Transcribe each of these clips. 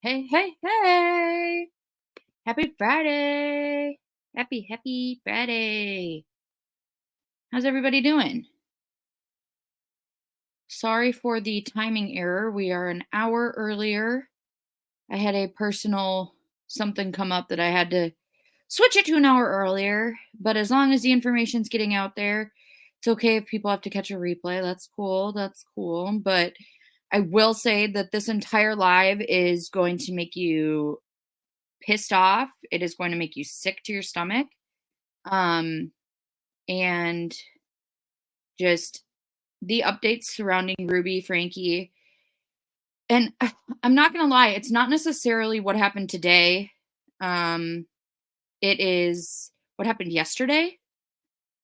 Hey, hey, hey! Happy Friday! Happy Friday! How's everybody doing? Sorry for the timing error. We are an hour earlier. I had a personal something come up that I had to switch it to an hour earlier. But as long as the information's getting out there, it's okay if people have to catch a replay. That's cool. That's cool. But I will say that this entire live is going to make you pissed off. It is going to make you sick to your stomach. And just the updates surrounding Ruby, Frankie. And I'm not going to lie, it's not necessarily what happened today. It is what happened yesterday.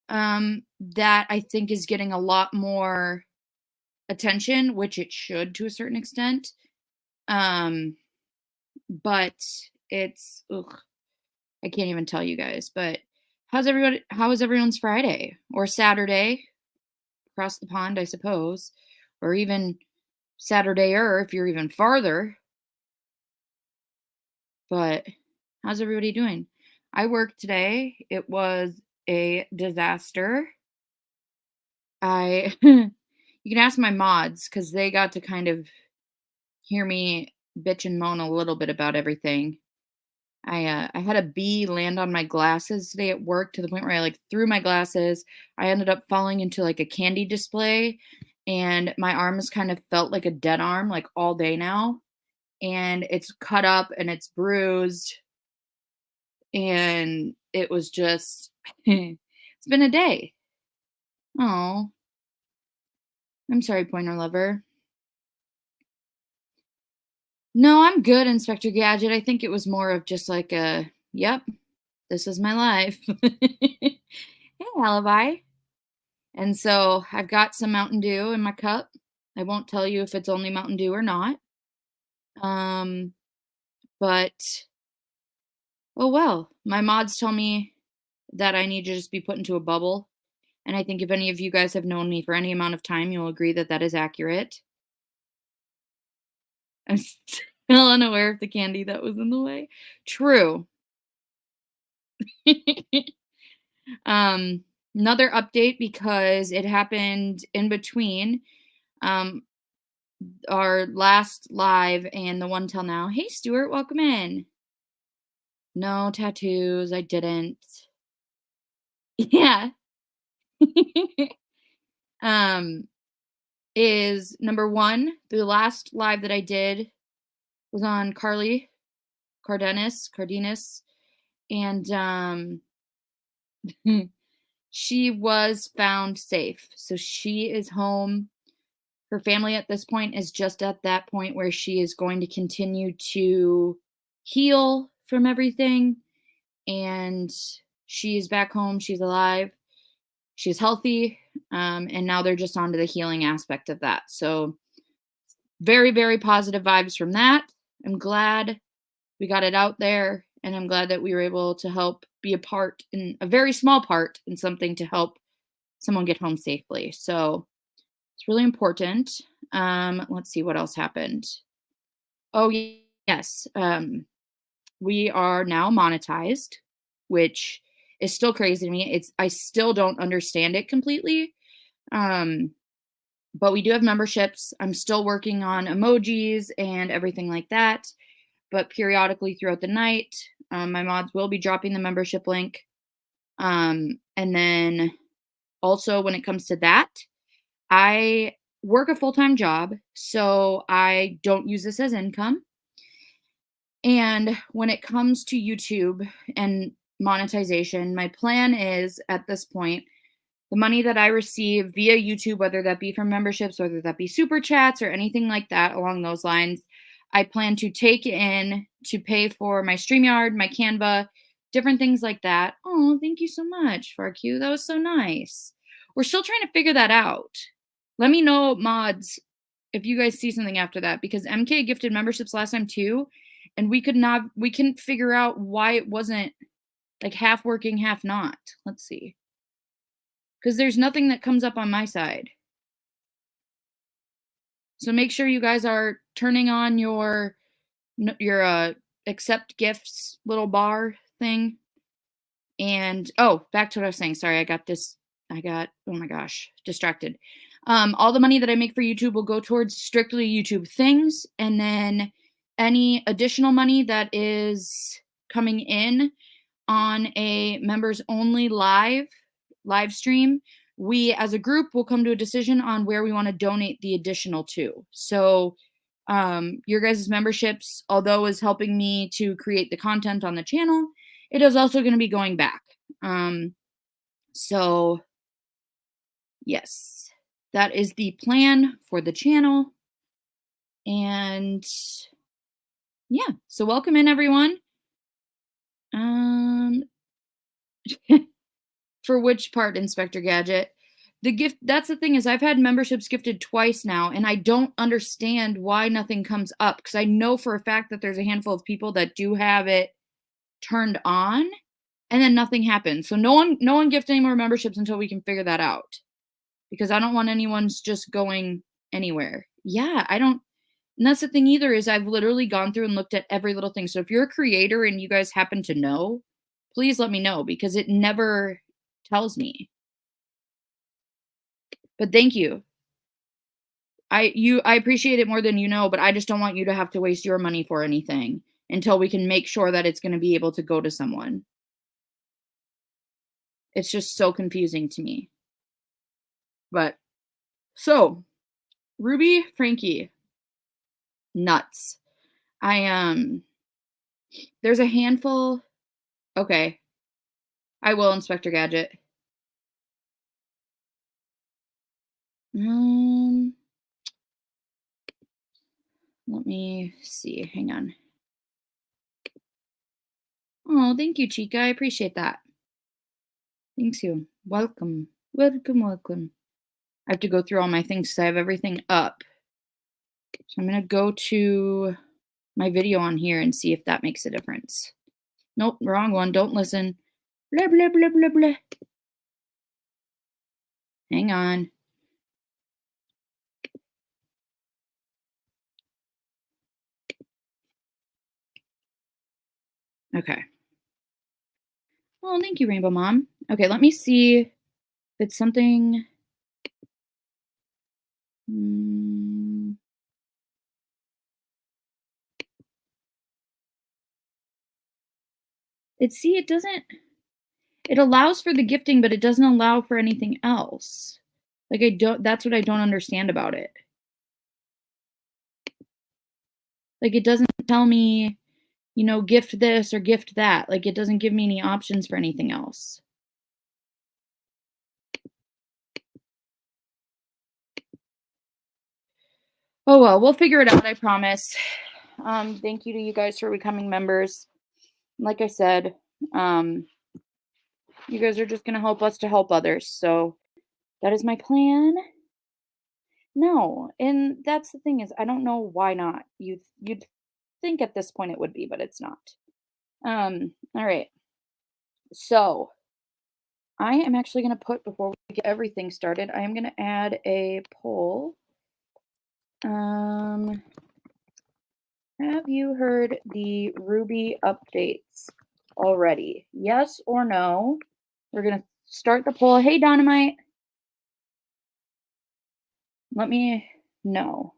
That I think is getting a lot more attention, which it should to a certain extent. But it's, I can't even tell you guys, but how was everyone's Friday or Saturday across the pond, I suppose, or even Saturday-er if you're even farther. But how's everybody doing? I worked today. It was a disaster. You can ask my mods because they got to kind of hear me bitch and moan a little bit about everything. I had a bee land on my glasses today at work to the point where I like threw my glasses. I ended up falling into like a candy display, and my arm has kind of felt like a dead arm like all day now, and it's cut up and it's bruised, and it was just it's been a day. Oh, I'm sorry, Pointer Lover. No, I'm good, Inspector Gadget. I think it was more of just like a, yep, this is my life. Hey, Alibi. And so I've got some Mountain Dew in my cup. I won't tell you if it's only Mountain Dew or not. Um, but oh well. My mods tell me that I need to just be put into a bubble. And I think if any of you guys have known me for any amount of time, you'll agree that that is accurate. I'm still unaware of the candy that was in the way. True. Another update because it happened in between our last live and the one till now. Hey, Stuart, welcome in. No tattoos, I didn't. Yeah. Um, is number 1, the last live that I did was on Cardenas, and, she was found safe. So she is home. Her family at this point is just at that point where she is going to continue to heal from everything, and she's back home, she's alive, she's healthy, and now they're just on to the healing aspect of that. So very, very positive vibes from that. I'm glad we got it out there, and I'm glad that we were able to help be a part in a very small part in something to help someone get home safely. So it's really important. Let's see what else happened. Oh, yes. We are now monetized, which is still crazy to me. I still don't understand it completely. Um, but we do have memberships. I'm still working on emojis and everything like that. But periodically throughout the night, my mods will be dropping the membership link. And then also, when it comes to that, I work a full time job, so I don't use this as income. And when it comes to YouTube and monetization, my plan is at this point the money that I receive via YouTube, whether that be from memberships, whether that be super chats or anything like that along those lines, I plan to take in to pay for my StreamYard, my Canva, different things like that. Oh, thank you so much, FarQ. That was so nice. We're still trying to figure that out. Let me know, mods, if you guys see something after that, because MK gifted memberships last time too, and we couldn't figure out why it wasn't like half working, half not. Let's see. Because there's nothing that comes up on my side. So make sure you guys are turning on your accept gifts little bar thing. And oh, back to what I was saying. Sorry, I got oh my gosh, distracted. All the money that I make for YouTube will go towards strictly YouTube things, and then any additional money that is coming in on a members only live stream, we as a group will come to a decision on where we want to donate the additional to. So your guys' memberships, although is helping me to create the content on the channel, it is also going to be going back. So yes, that is the plan for the channel. And yeah, so welcome in everyone. Um For which part, Inspector Gadget? The gift that's the thing is I've had memberships gifted twice now, and I don't understand why nothing comes up, because I know for a fact that there's a handful of people that do have it turned on, and then nothing happens. So no one gift any more memberships until we can figure that out, because I don't want anyone's just going anywhere. Yeah, I don't and that's the thing either is I've literally gone through and looked at every little thing. So if you're a creator and you guys happen to know, please let me know because it never tells me. But thank you. I appreciate it more than you know, but I just don't want you to have to waste your money for anything until we can make sure that it's gonna be able to go to someone. It's just so confusing to me. But so, Ruby Frankie, nuts. I there's a handful. Okay, I will, Inspector Gadget. Um, let me see. Hang on. Oh, thank you, Chica. I appreciate that. Thanks you. Welcome. Welcome, welcome. I have to go through all my things because I have everything up. So I'm gonna go to my video on here and see if that makes a difference. Nope, wrong one. Don't listen. Blah, blah, blah, blah, blah. Hang on. Okay. Oh, thank you, Rainbow Mom. Okay, let me see if it's something. Mm, it doesn't it allows for the gifting, but it doesn't allow for anything else. Like, I don't that's what I don't understand about it. Like, it doesn't tell me, gift this or gift that. Like, it doesn't give me any options for anything else. Oh, well, we'll figure it out, I promise. Thank you to you guys for becoming members. Like I said, um, you guys are just gonna help us to help others. So that is my plan. No, and that's the thing is I don't know why not. You'd think at this point it would be, but it's not. All right. So I am actually gonna put before we get everything started, I am gonna add a poll. Um, have you heard the Ruby updates already? Yes or no? We're gonna start the poll. Hey Dynamite, let me know.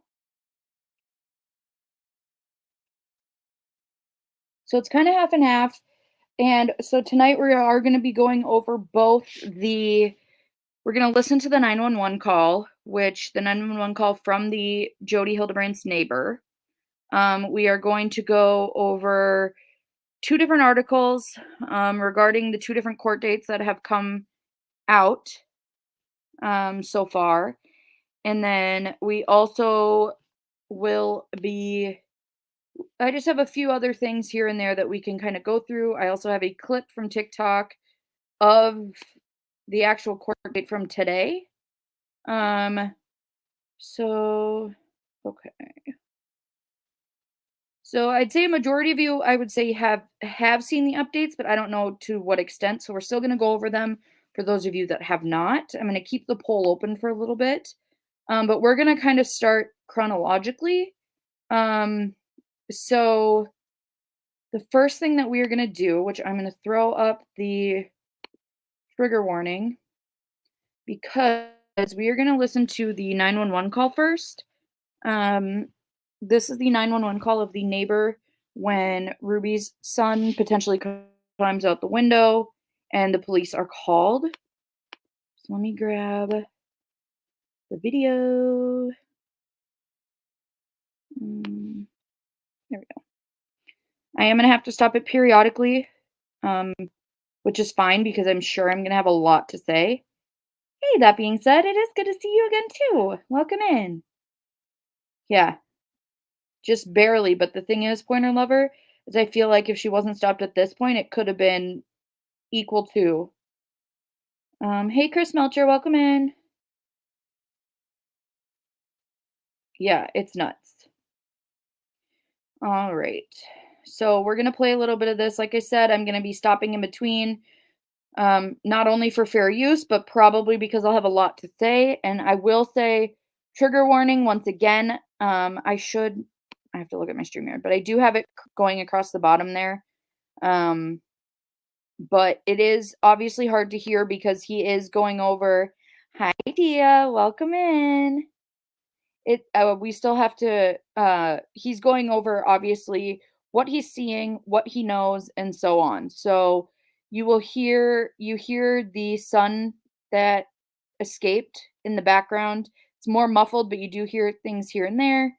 So it's kind of half and half. And so tonight we are going to be going over we're going to listen to the 911 call, which the 911 call from the Jody Hildebrandt's neighbor. We are going to go over two different articles regarding the two different court dates that have come out so far. And then we also will be I just have a few other things here and there that we can kind of go through. I also have a clip from TikTok of the actual court date from today. Um, so okay. So I'd say a majority of you, I would say have seen the updates, but I don't know to what extent. So we're still going to go over them for those of you that have not. I'm going to keep the poll open for a little bit, but we're going to kind of start chronologically. Um, so the first thing that we are going to do, which I'm going to throw up the trigger warning because we are going to listen to the 911 call first. Um, this is the 911 call of the neighbor when Ruby's son potentially climbs out the window and the police are called. So let me grab the video. There we go. I am going to have to stop it periodically, um, which is fine because I'm sure I'm going to have a lot to say. Hey, that being said, it is good to see you again too. Welcome in. Yeah, just barely, but the thing is, Pointer Lover, is I feel like if she wasn't stopped at this point, it could have been equal to. Hey, Chris Melcher, welcome in. Yeah, it's nuts. All right. So we're gonna play a little bit of this. Like I said, I'm gonna be stopping in between, not only for fair use, but probably because I'll have a lot to say. And I will say, trigger warning once again. I have to look at my StreamYard, but I do have it going across the bottom there. But it is obviously hard to hear because he is going over. Hi, Dia, welcome in. We still have to. He's going over obviously what he's seeing, what he knows, and so on. So you hear the son that escaped in the background. It's more muffled, but you do hear things here and there.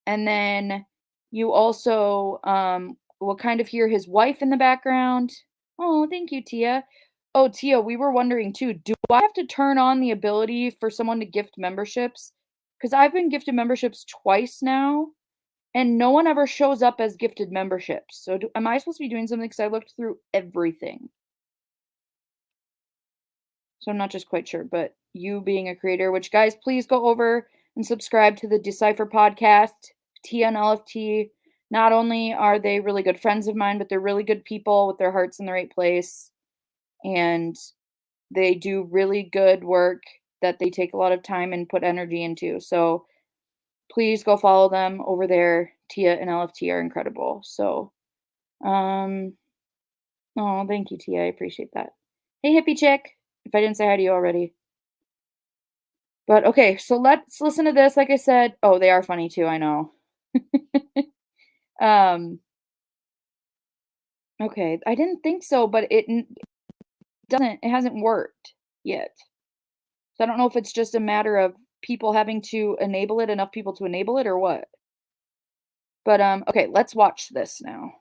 And then you also will kind of hear his wife in the background. Oh, thank you, Tia. Oh, Tia, we were wondering too, do I have to turn on the ability for someone to gift memberships? Because I've been gifted memberships twice now, and no one ever shows up as gifted memberships. So am I supposed to be doing something? Because I looked through everything. So I'm not just quite sure, but you being a creator, which guys, please go over and subscribe to the Decipher podcast, TNLFT. Not only are they really good friends of mine, but they're really good people with their hearts in the right place. And they do really good work that they take a lot of time and put energy into. So please go follow them over there. Tia and LFT are incredible. So, oh, thank you, Tia. I appreciate that. Hey, hippie chick. If I didn't say hi to you already. But okay, so let's listen to this. Like I said, oh, they are funny too. I know. um, Okay, I didn't think so, but it hasn't worked yet. So I don't know if it's just a matter of people having to enable it, enough people to enable it or what. But, okay, let's watch this now.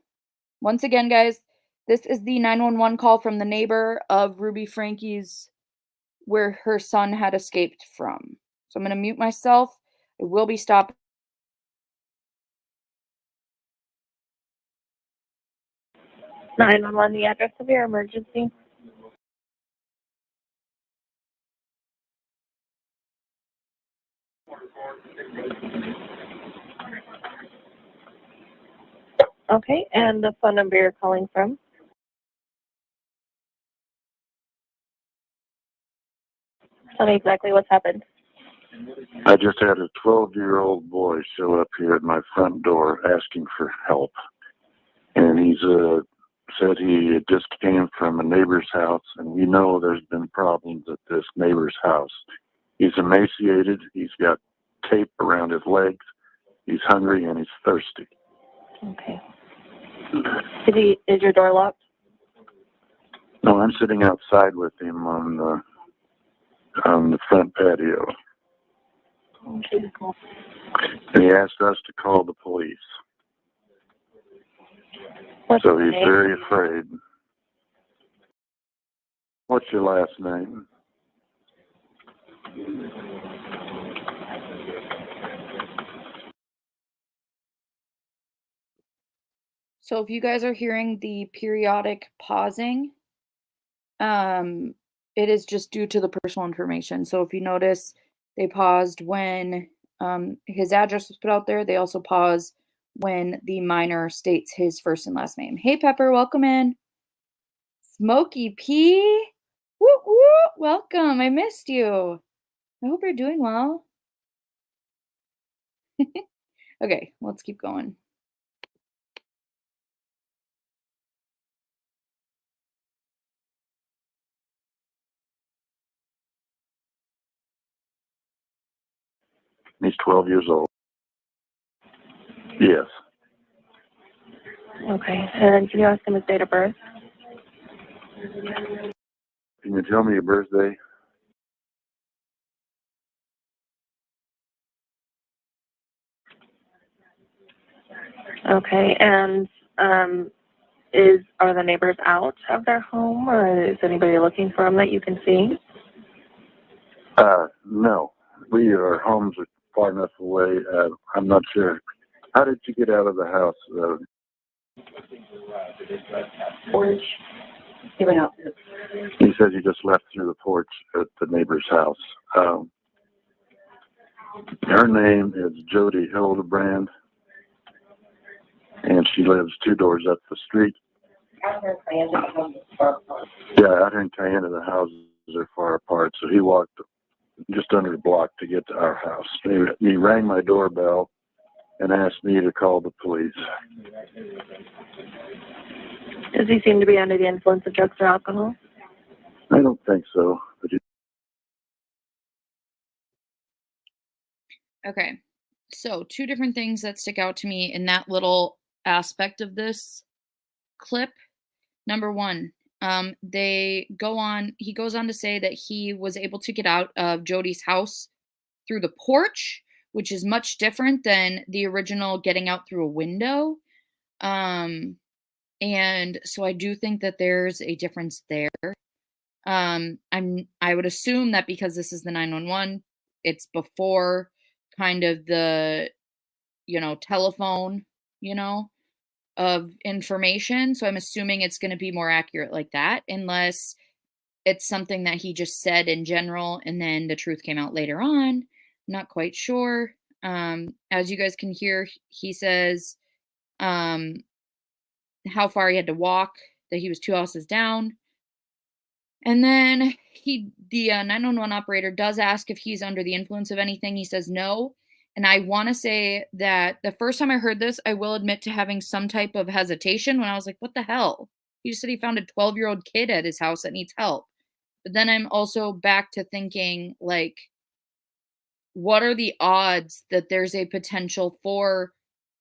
Once again, guys, this is the 911 call from the neighbor of Ruby Frankie's where her son had escaped from. So I'm gonna mute myself. I will be stopping. 911, the address of your emergency. Okay, and the phone number you're calling from. Tell me exactly what's happened. I just had a 12-year-old boy show up here at my front door asking for help. And he's said he just came from a neighbor's house, and we know there's been problems at this neighbor's house. He's emaciated, he's got tape around his legs, he's hungry, and he's thirsty. Okay. Is your door locked? No, I'm sitting outside with him on the front patio. Okay. And he asked us to call the police. What's So your he's name? very afraid. What's your last name? So if you guys are hearing the periodic pausing, it is just due to the personal information. So if you notice, they paused when his address was put out there. They also pause when the minor states his first and last name. Hey, Pepper, welcome in. Smokey P. Woo woo, welcome. I missed you. I hope you're doing well. Okay, let's keep going. He's 12 years old. Yes. Okay, and can you ask him his date of birth? Can you tell me your birthday? Okay, and are the neighbors out of their home, or is anybody looking for them that you can see? No. Our homes are far enough away. I'm not sure. How did you get out of the house? Porch. He went out. He said you just left through the porch at the neighbor's house. Her name is Jody Hildebrand, and she lives 2 doors up the street. Yeah, out here in Cayenne, the houses are far apart, so he walked just under the block to get to our house. He rang my doorbell and asked me to call the police. Does he seem to be under the influence of drugs or alcohol? I don't think so, but Okay. So, two different things that stick out to me in that little aspect of this clip. Number one, he goes on to say that he was able to get out of Jody's house through the porch, which is much different than the original getting out through a window. And so I do think that there's a difference there. I would assume that because this is the 911, it's before kind of the, telephone, you know, of information. So I'm assuming it's going to be more accurate like that, unless it's something that he just said in general and then the truth came out later on. Not quite sure. As you guys can hear, he says how far he had to walk, that he was 2 houses down. And then the 911 operator does ask if he's under the influence of anything. He says no. And I want to say that the first time I heard this, I will admit to having some type of hesitation when I was like, what the hell? He just said he found a 12-year-old kid at his house that needs help. But then I'm also back to thinking, like, what are the odds that there's a potential for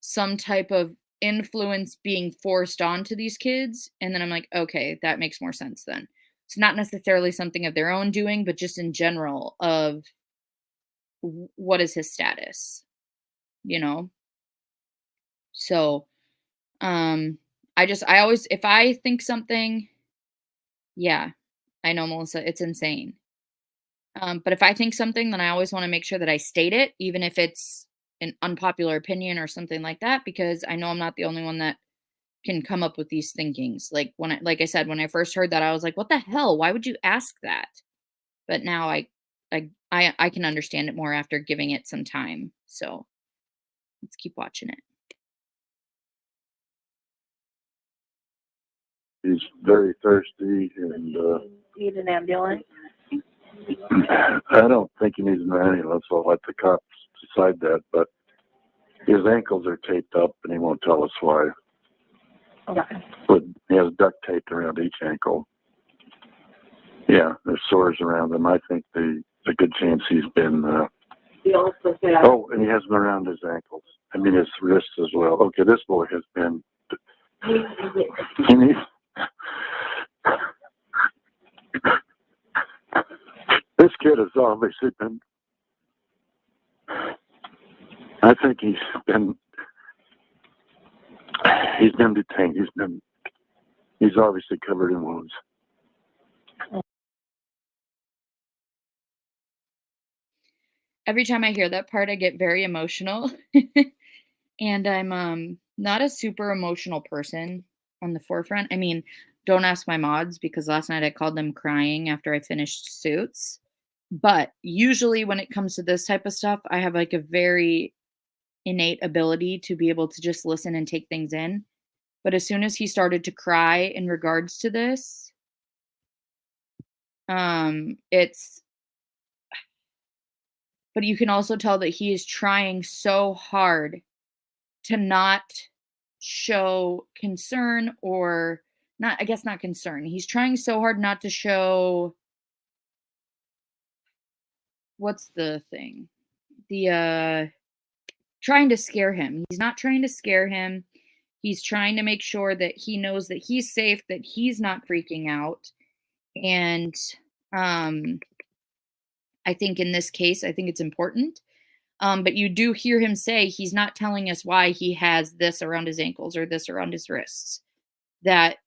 some type of influence being forced onto these kids, and then I'm like, okay, that makes more sense then. It's not necessarily something of their own doing, but just in general of what is his status, you know? So, um, I always, if I think something, yeah, I know, Melissa, it's insane. But if I think something, then I always want to make sure that I state it, even if it's an unpopular opinion or something like that, because I know I'm not the only one that can come up with these thinkings. Like I said, when I first heard that, I was like, "What the hell? Why would you ask that?" But now I can understand it more after giving it some time. So let's keep watching it. He's very thirsty, and Need an ambulance? I don't think he needs an ambulance. I'll let the cops decide that, but his ankles are taped up, and he won't tell us why. Okay. But he has duct taped around each ankle. Yeah, there's sores around them. I think there's a good chance he's been. Oh, and he has them around his ankles. I mean, his wrists as well. Okay, this boy has been. He needs. This kid has obviously been. I think he's been detained. He's obviously covered in wounds. Every time I hear that part, I get very emotional. And I'm not a super emotional person on the forefront. I mean, don't ask my mods because last night I called them crying after I finished Suits. But usually when it comes to this type of stuff, I have like a very innate ability to be able to just listen and take things in. But as soon as he started to cry in regards to this, it's but you can also tell that he is trying so hard to not show concern, or not, I guess not concern. He's trying so hard not to show, what's the thing? The trying to scare him. He's not trying to scare him. He's trying to make sure that he knows that he's safe, that he's not freaking out. And um I think in this case, I think it's important. But you do hear him say he's not telling us why he has this around his ankles or this around his wrists. That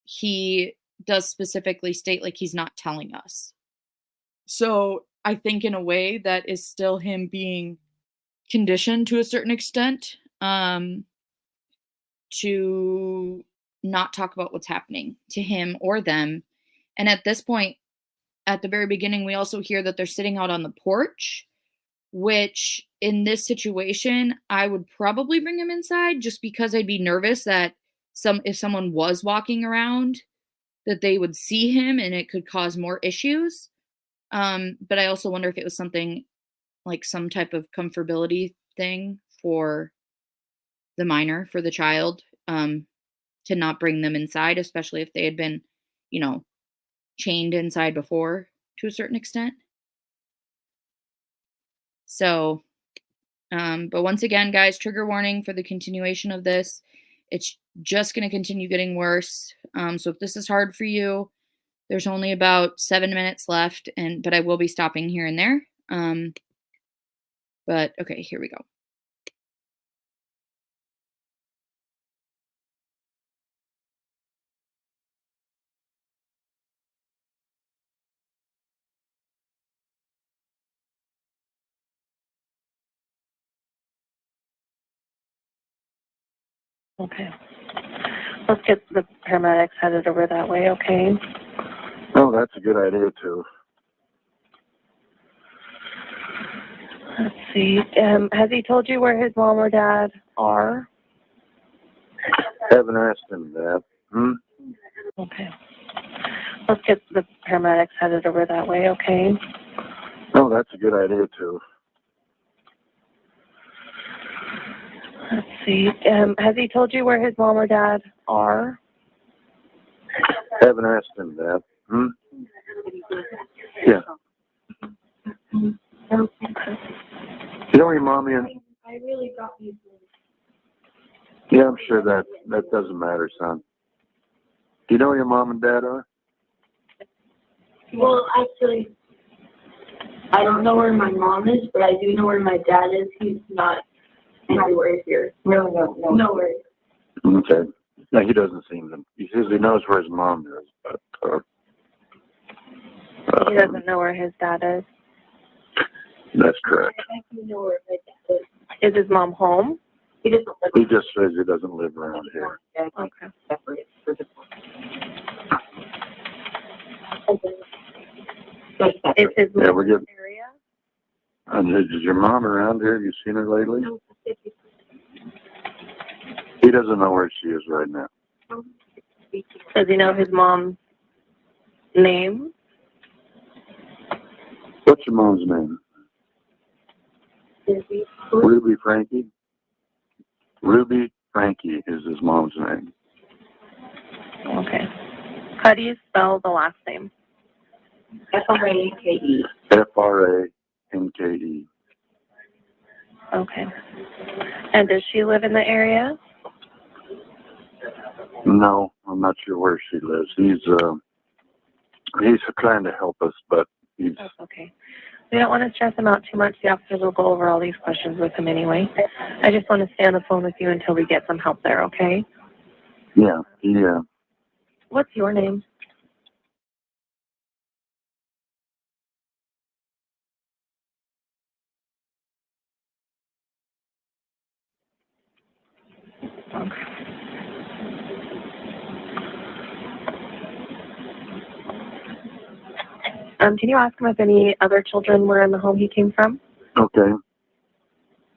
he does specifically state like he's not telling us. So I think in a way that is still him being conditioned to a certain extent, to not talk about what's happening to him or them. And at this point, at the very beginning, we also hear that they're sitting out on the porch, which in this situation, I would probably bring him inside just because I'd be nervous that if someone was walking around, that they would see him and it could cause more issues. But I also wonder if it was something like some type of comfortability thing for the minor, for the child, to not bring them inside, especially if they had been, you know, chained inside before to a certain extent. So, but once again, guys, trigger warning for the continuation of this. It's just going to continue getting worse. So if this is hard for you, there's only about 7 minutes left, but I will be stopping here and there. But okay, here we go. Okay. Let's get the paramedics headed over that way, okay? Oh, that's a good idea, too. Let's see. Has he told you where his mom or dad are? Haven't asked him that. Okay. Let's get the paramedics headed over that way, okay? Oh, that's a good idea, too. Let's see. Has he told you where his mom or dad are? Haven't asked him that. Yeah. You know your mommy and... I really got you. Yeah, I'm sure that doesn't matter, son. Do you know where your mom and dad are? Well, actually, I don't know where my mom is, but I do know where my dad is. He's not anywhere here. No. Nowhere. Okay. No, he doesn't seem to. He says he knows where his mom is, but He doesn't know where his dad is. that's correct. I do know where my dad is. Is his mom home? He doesn't live He just says he doesn't live around here. Okay. separate for the Is his Yeah, mom we're in the getting. area? And is your mom around here? Have you seen her lately? He doesn't know where she is right now. Does he know his mom's name? What's your mom's name? Ruby Frankie? Ruby Frankie is his mom's name. Okay. How do you spell the last name? FRANKE. Franke. Okay. And does she live in the area? No, I'm not sure where she lives. He's trying to help us, but he's. That's okay. We don't want to stress him out too much. The officers will go over all these questions with him anyway. I just want to stay on the phone with you until we get some help there, okay? Yeah. What's your name? Okay. Can you ask him if any other children were in the home he came from? Okay.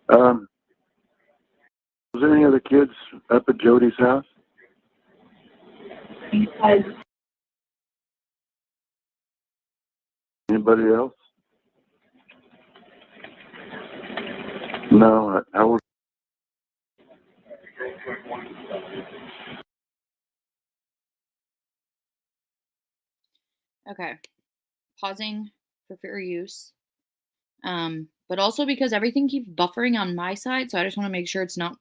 Was there any other kids up at Jody's house? Anybody else? No, I was. Okay. Pausing for fair use. But also because everything keeps buffering on my side, so I just want to make sure it's not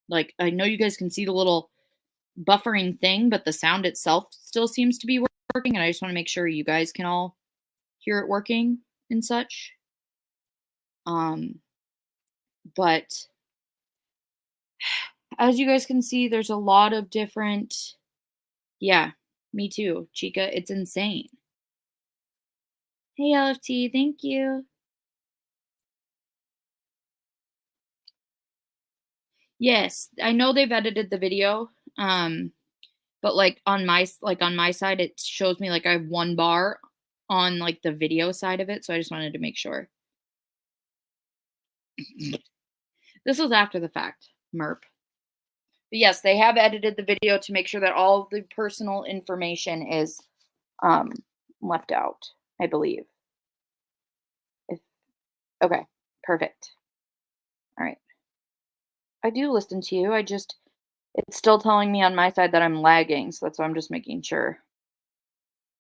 like I know you guys can see the little buffering thing, but the sound itself still seems to be working, and I just want to make sure you guys can all hear it working and such. But as you guys can see, there's a lot of different. Yeah, me too, Chica. It's insane. Hey, LFT, thank you. Yes, I know they've edited the video. But on my side, it shows me like I have 1 bar on like the video side of it, so I just wanted to make sure. This was after the fact, MERP. But yes, they have edited the video to make sure that all of the personal information is um, left out, I believe. Okay, perfect. All right. I do listen to you. It's still telling me on my side that I'm lagging, so that's why I'm just making sure.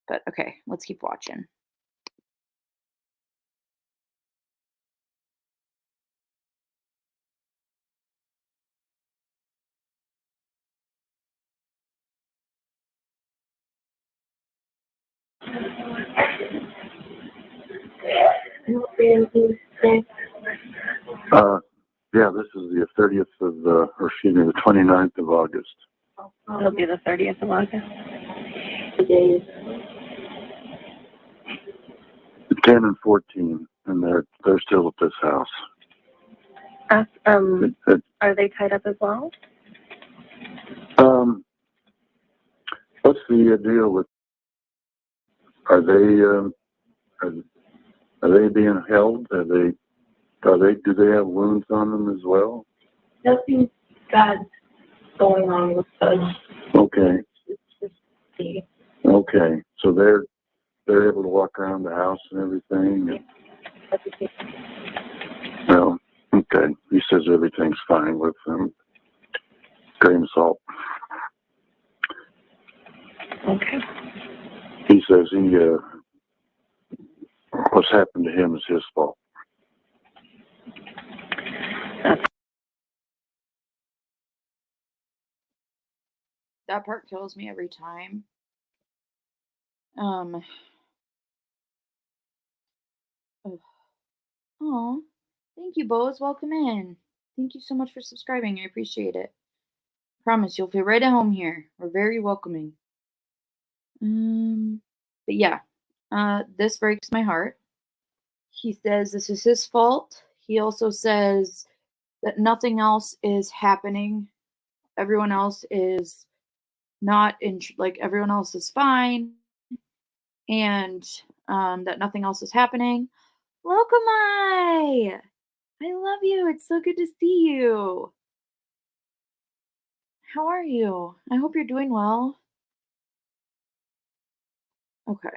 But okay, let's keep watching. Yeah, this is the 30th of, or excuse me, the 29th of August. It'll be the 30th of August. 10 and 14, and they're still at this house. Are they tied up as well? What's the deal with? Are they being held? Do they have wounds on them as well? Nothing bad going on with us. Okay. It's just the Okay. So they're able to walk around the house and everything. Well, okay. He says everything's fine with them. Grain of salt. Okay. He says what's happened to him is his fault. That's That part kills me every time. Oh, thank you, Bose. Welcome in. Thank you so much for subscribing. I appreciate it. Promise you'll feel right at home here. We're very welcoming. But yeah, this breaks my heart. He says this is his fault. He also says that nothing else is happening. Everyone else is not in, like, everyone else is fine, and that nothing else is happening. Lokamai! I love you. It's so good to see you. How are you? I hope you're doing well. Okay.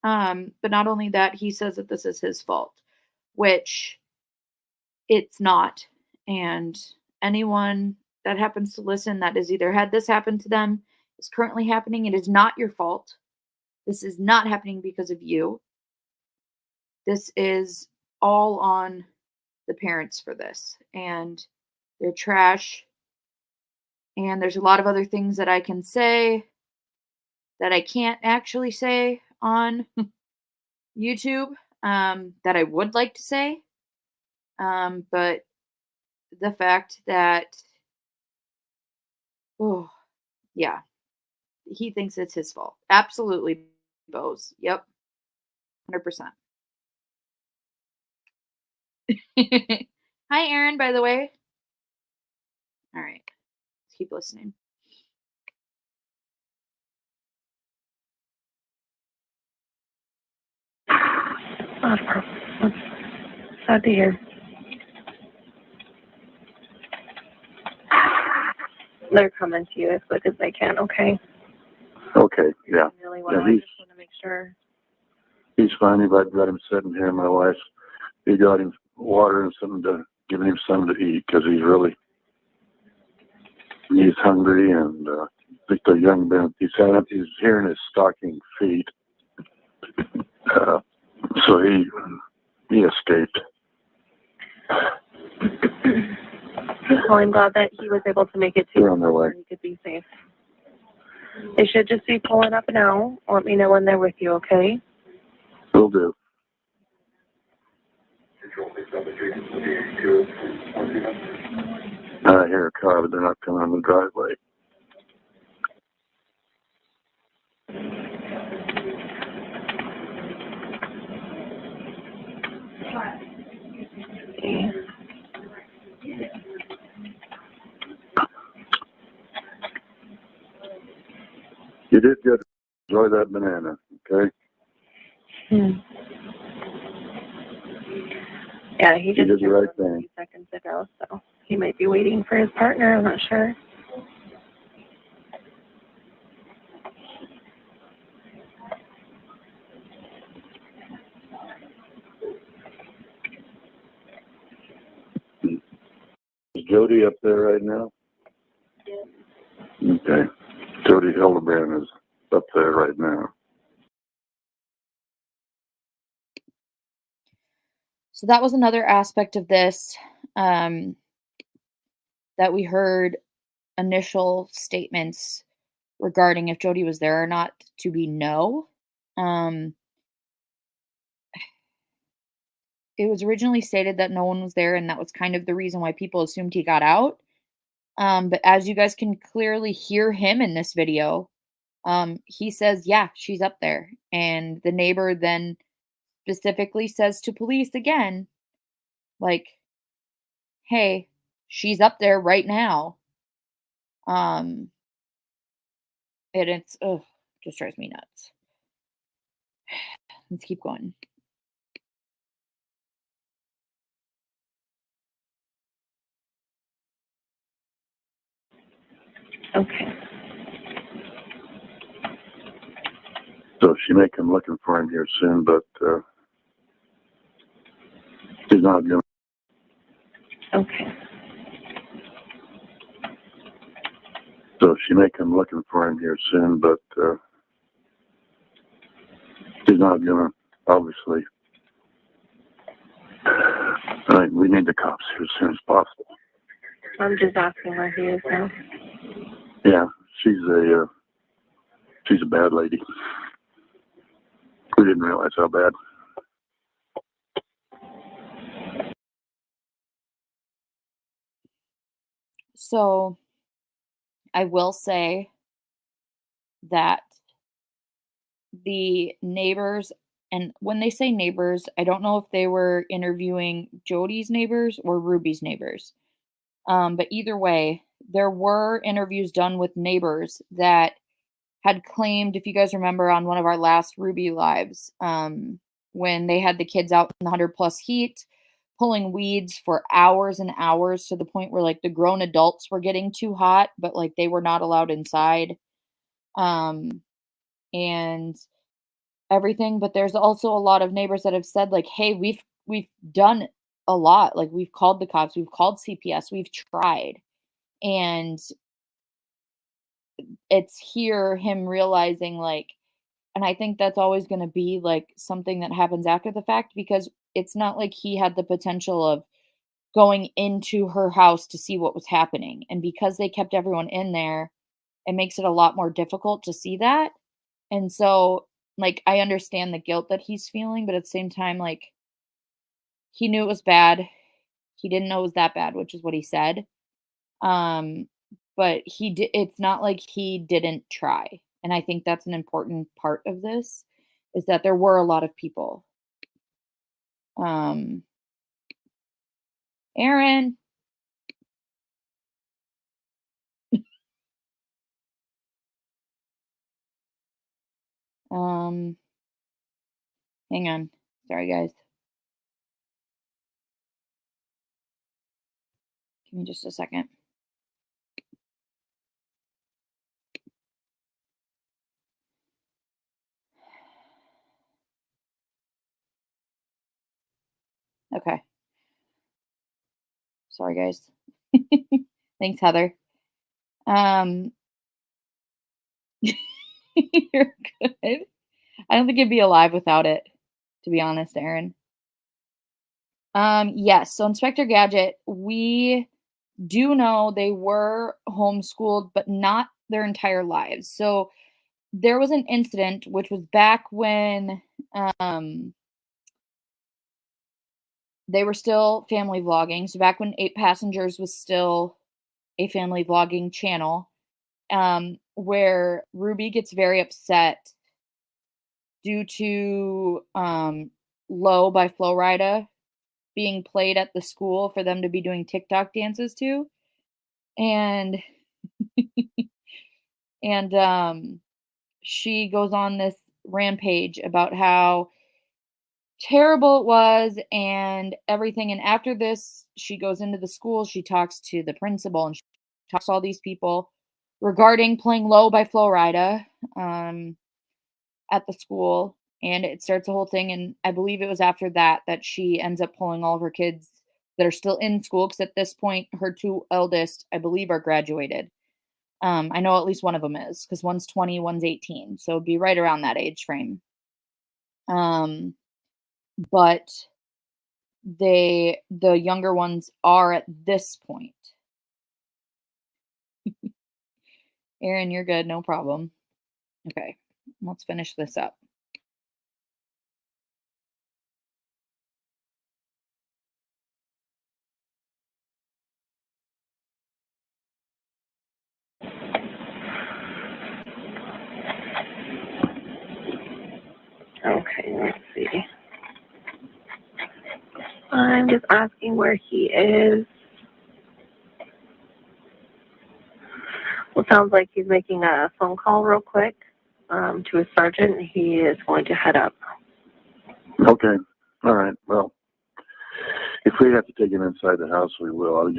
But not only that, he says that this is his fault, which it's not. And anyone that happens to listen that has either had this happen to them, is currently happening, it is not your fault. This is not happening because of you. This is all on the parents for this. And they're trash. And there's a lot of other things that I can say that I can't actually say on YouTube, that I would like to say. But the fact that, oh, yeah, he thinks it's his fault. Absolutely, Bose. Yep, 100%. Hi, Aaron, by the way. All right, let's keep listening. Sad to hear. They're coming to you as quick as they can, okay? Okay, yeah. Really well. Yeah, I just want to make sure. He's fine. I've got him sitting here. My wife, he got him water and giving him something to eat because he's hungry, and I think the young man, he's hearing his stocking feet. So he escaped. Well, I'm glad that he was able to make it to They're on their way. where he could be safe. They should just be pulling up now. Let me know when they're with you, okay? Will do. I hear a car, but they're not coming on the driveway. You did good. Enjoy that banana, okay? Yeah, he just did the right a few thing. seconds ago, so he might be waiting for his partner. I'm not sure. Is Jody up there right now? Yeah. Okay. Jody Hildebrand is up there right now. So that was another aspect of this, that we heard initial statements regarding if Jody was there or not to be no. It was originally stated that no one was there, and that was kind of the reason why people assumed he got out. But as you guys can clearly hear him in this video, he says, yeah, she's up there. And the neighbor then specifically says to police again, like, hey, she's up there right now. And it's, just drives me nuts. Let's keep going. Okay. So she may come looking for him here soon, but she's not going. Okay. So she may come looking for him here soon, but she's not going to, obviously. We need the cops here as soon as possible. I'm just asking where he is now. Yeah, she's a bad lady. We didn't realize how bad. So I will say that the neighbors, and when they say neighbors, I don't know if they were interviewing Jody's neighbors or Ruby's neighbors. But either way, there were interviews done with neighbors that had claimed, if you guys remember on one of our last Ruby lives, when they had the kids out in the 100+ heat, pulling weeds for hours and hours to the point where like the grown adults were getting too hot, but like they were not allowed inside. And everything. But there's also a lot of neighbors that have said like, hey, we've done a lot. Like we've called the cops, we've called CPS, we've tried. And it's here him realizing like, and I think that's always going to be like something that happens after the fact, because it's not like he had the potential of going into her house to see what was happening. And because they kept everyone in there, it makes it a lot more difficult to see that. And so, like, I understand the guilt that he's feeling, but at the same time, like, he knew it was bad. He didn't know it was that bad, which is what he said. Um, but it's not like he didn't try. And I think that's an important part of this, is that there were a lot of people. Um, Aaron. Um, Hang on. Sorry, guys. Give me just a second. Okay. Sorry, guys. Thanks, Heather. Um, you're good. I don't think it'd be alive without it, to be honest, Aaron. Yes. So Inspector Gadget, we do know they were homeschooled, but not their entire lives. So there was an incident, which was back when they were still family vlogging. So back when 8 Passengers was still a family vlogging channel, where Ruby gets very upset due to Low by Flo Rida being played at the school for them to be doing TikTok dances to. And and she goes on this rampage about how terrible it was and everything. And after this, she goes into the school, she talks to the principal, and she talks to all these people regarding playing Low by Flo Rida at the school. And it starts a whole thing. And I believe it was after that that she ends up pulling all of her kids that are still in school, because at this point, her 2 eldest, I believe, are graduated. I know at least one of them is, because one's 20, one's 18. So it'd be right around that age frame. But the younger ones are at this point. Aaron, you're good, no problem. Okay, let's finish this up. Okay, let's see. I'm just asking where he is. Well, sounds like he's making a phone call real quick to a sergeant. He is going to head up. Okay. All right. Well, if we have to take him inside the house, we will.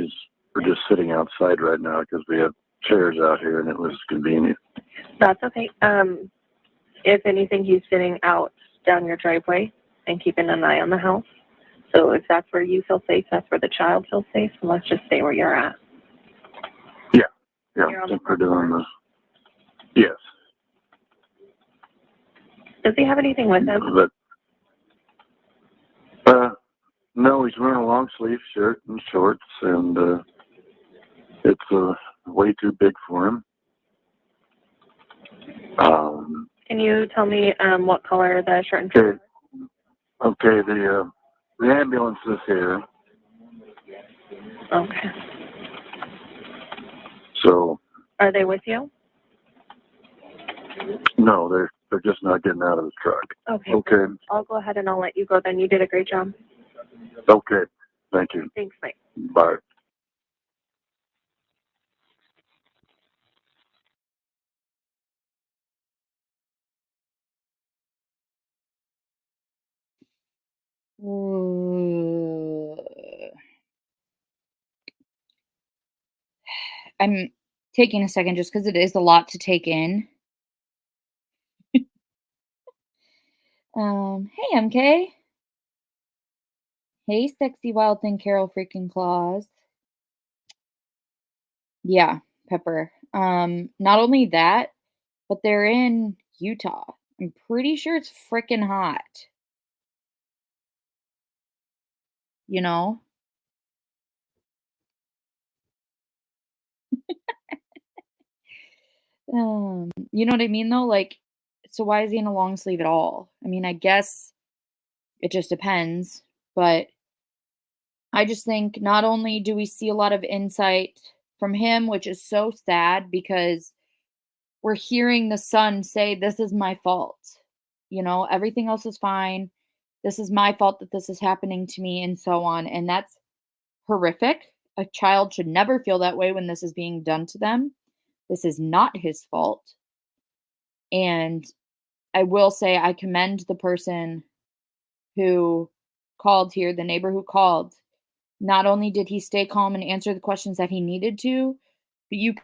We're just sitting outside right now because we have chairs out here and it was convenient. That's okay. If anything, he's sitting out down your driveway and keeping an eye on the house. So if that's where you feel safe, that's where the child feels safe. So let's just stay where you're at. Yeah. Yeah. I think we're doing this. Yes. Does he have anything with him? No, he's wearing a long sleeve shirt and shorts, and it's way too big for him. you tell me what color the shirt and shirt? Okay. The ambulance is here. Okay. So. Are they with you? No, they're just not getting out of the truck. Okay. Okay. I'll go ahead and I'll let you go then. You did a great job. Okay. Thank you. Thanks, Mike. Bye. I'm taking a second just because it is a lot to take in. Hey, MK. Hey, sexy wild thing, Carol freaking Claus. Yeah, Pepper. Not only that, but they're in Utah. I'm pretty sure it's freaking hot. You know? You know what I mean though? Like, so why is he in a long sleeve at all? I mean, I guess it just depends, but I just think not only do we see a lot of insight from him, which is so sad because we're hearing the son say, "This is my fault. You know, everything else is fine. This is my fault that this is happening to me," and so on. And that's horrific. A child should never feel that way when this is being done to them. This is not his fault. And I will say I commend the person who called here, the neighbor who called. Not only did he stay calm and answer the questions that he needed to, but you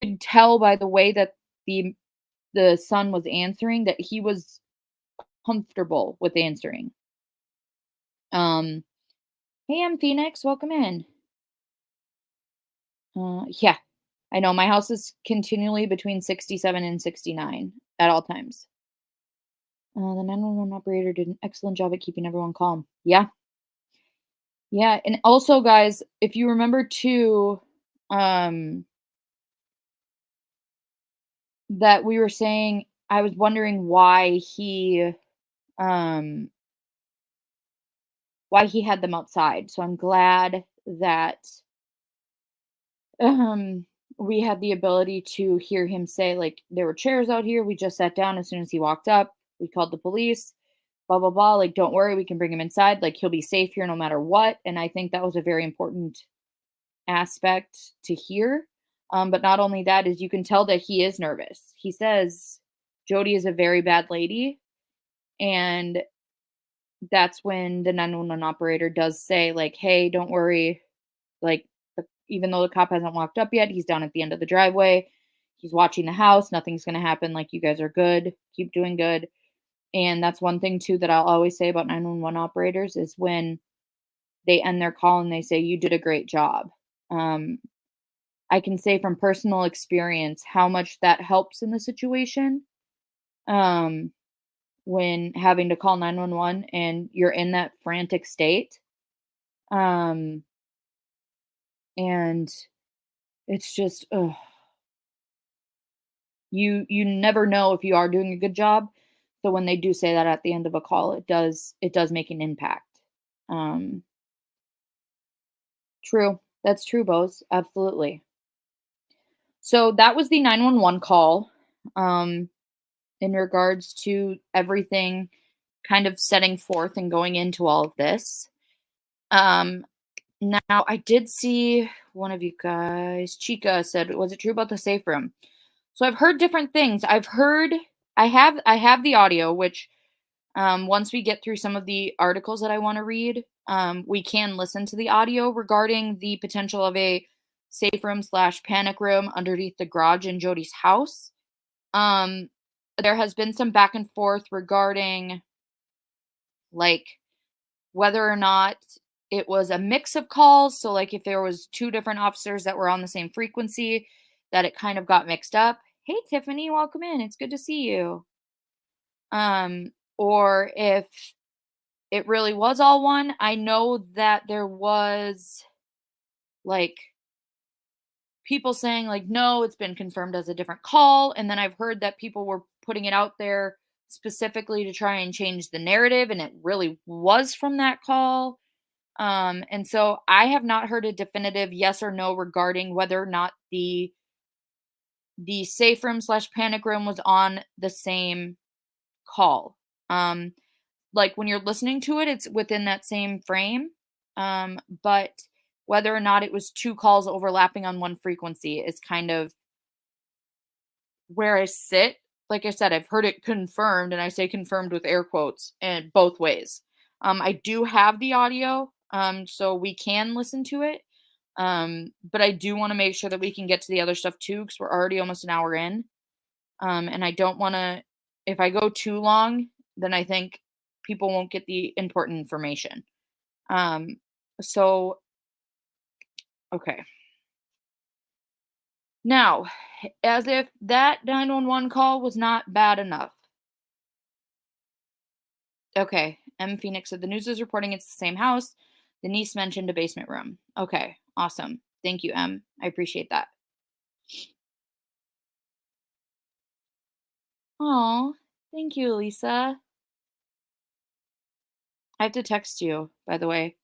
could tell by the way that the son was answering that he was comfortable with answering. Um, hey, I'm Phoenix. Welcome in. Yeah, I know my house is continually between 67 and 69 at all times. The 911 operator did an excellent job at keeping everyone calm. Yeah, yeah, and also, guys, if you remember too, um, that we were saying, I was wondering um, why he had them outside. So I'm glad that um we had the ability to hear him say like there were chairs out here. We just sat down as soon as he walked up. We called the police. Blah blah blah. Like don't worry, we can bring him inside. Like he'll be safe here no matter what. And I think that was a very important aspect to hear. But not only that is you can tell that he is nervous. He says Jody is a very bad lady, and that's when the 911 operator does say like, "Hey, don't worry. Like, even though the cop hasn't walked up yet, he's down at the end of the driveway. He's watching the house. Nothing's going to happen. Like, you guys are good. Keep doing good." And that's one thing too that I'll always say about 911 operators is when they end their call and they say, "You did a great job." Um, I can say from personal experience how much that helps in the situation. Um, when having to call 911 and you're in that frantic state. Um, and it's just, ugh, you never know if you are doing a good job. So when they do say that at the end of a call, it does make an impact. Um, true. That's true, Bose. Absolutely. So that was the 911 call. Um, in regards to everything kind of setting forth and going into all of this. Um, Now, I did see one of you guys, Chica said, "Was it true about the safe room?" So I've heard different things. I have the audio, which once we get through some of the articles that I want to read, we can listen to the audio regarding the potential of a safe room slash panic room underneath the garage in Jody's house. Um, there has been some back and forth regarding like whether or not it was a mix of calls. So, like, if there was two different officers that were on the same frequency, that it kind of got mixed up. Hey, Tiffany, welcome in. It's good to see you. Or if it really was all one. I know that there was like people saying like no, it's been confirmed as a different call, and then I've heard that people were putting it out there specifically to try and change the narrative, and it really was from that call. And so I have not heard a definitive yes or no regarding whether or not the safe room slash panic room was on the same call. Um, like when you're listening to it, it's within that same frame. But whether or not it was two calls overlapping on one frequency is kind of where I sit. Like I said, I've heard it confirmed, and I say confirmed with air quotes, and both ways. I do have the audio, so we can listen to it. But I do want to make sure that we can get to the other stuff too, because we're already almost an hour in. And I don't want to, if I go too long, then I think people won't get the important information. Um, so, okay. Now, as if that 911 call was not bad enough. Okay, M. Phoenix said the news is reporting it's the same house. The niece mentioned a basement room. Okay, awesome. Thank you, M. I appreciate that. Oh, thank you, Lisa. I have to text you, by the way.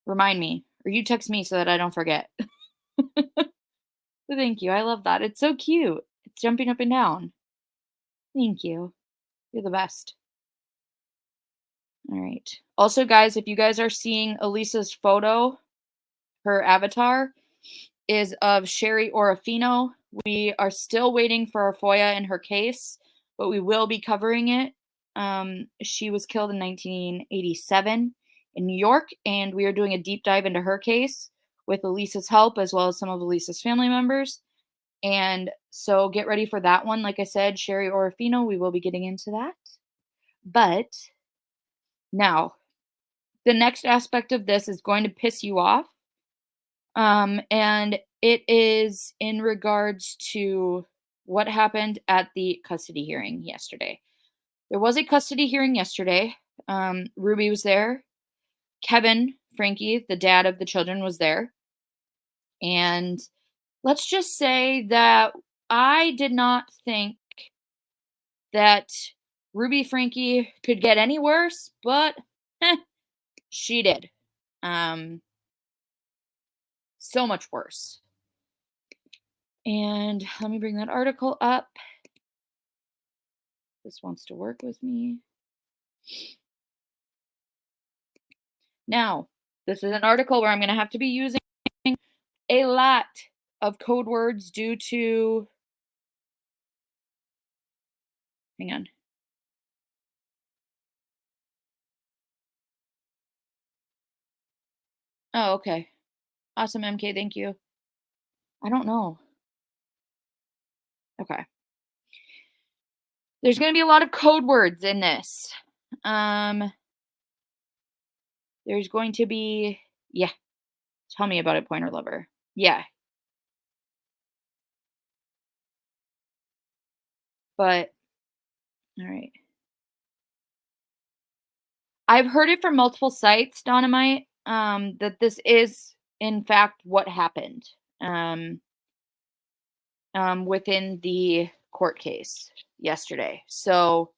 Remind me, or you text me so that I don't forget. Thank you. I love that. It's so cute. It's jumping up and down. Thank you. You're the best. All right. Also, guys, if you guys are seeing Elisa's photo, her avatar is of Sherry Orofino. We are still waiting for our FOIA in her case, but we will be covering it. She was killed in 1987 in New York, and we are doing a deep dive into her case with Elisa's help, as well as some of Elisa's family members. And so get ready for that one. Like I said, Sherry Orofino, we will be getting into that. But now, the next aspect of this is going to piss you off. And it is in regards to what happened at the custody hearing yesterday. There was a custody hearing yesterday. Ruby was there. Kevin, Frankie, the dad of the children, was there. And let's just say that I did not think that Ruby Frankie could get any worse, but she did. So much worse. And let me bring that article up. This wants to work with me. Now, this is an article where I'm going to have to be using a lot of code words due to, hang on. Oh, okay. Awesome, MK, thank you. I don't know. Okay. There's going to be a lot of code words in this. There's going to be, yeah. Tell me about it, Pointer Lover. Yeah. But, all right. I've heard it from multiple sites, Dynamite, that this is, in fact, what happened within the court case yesterday. So,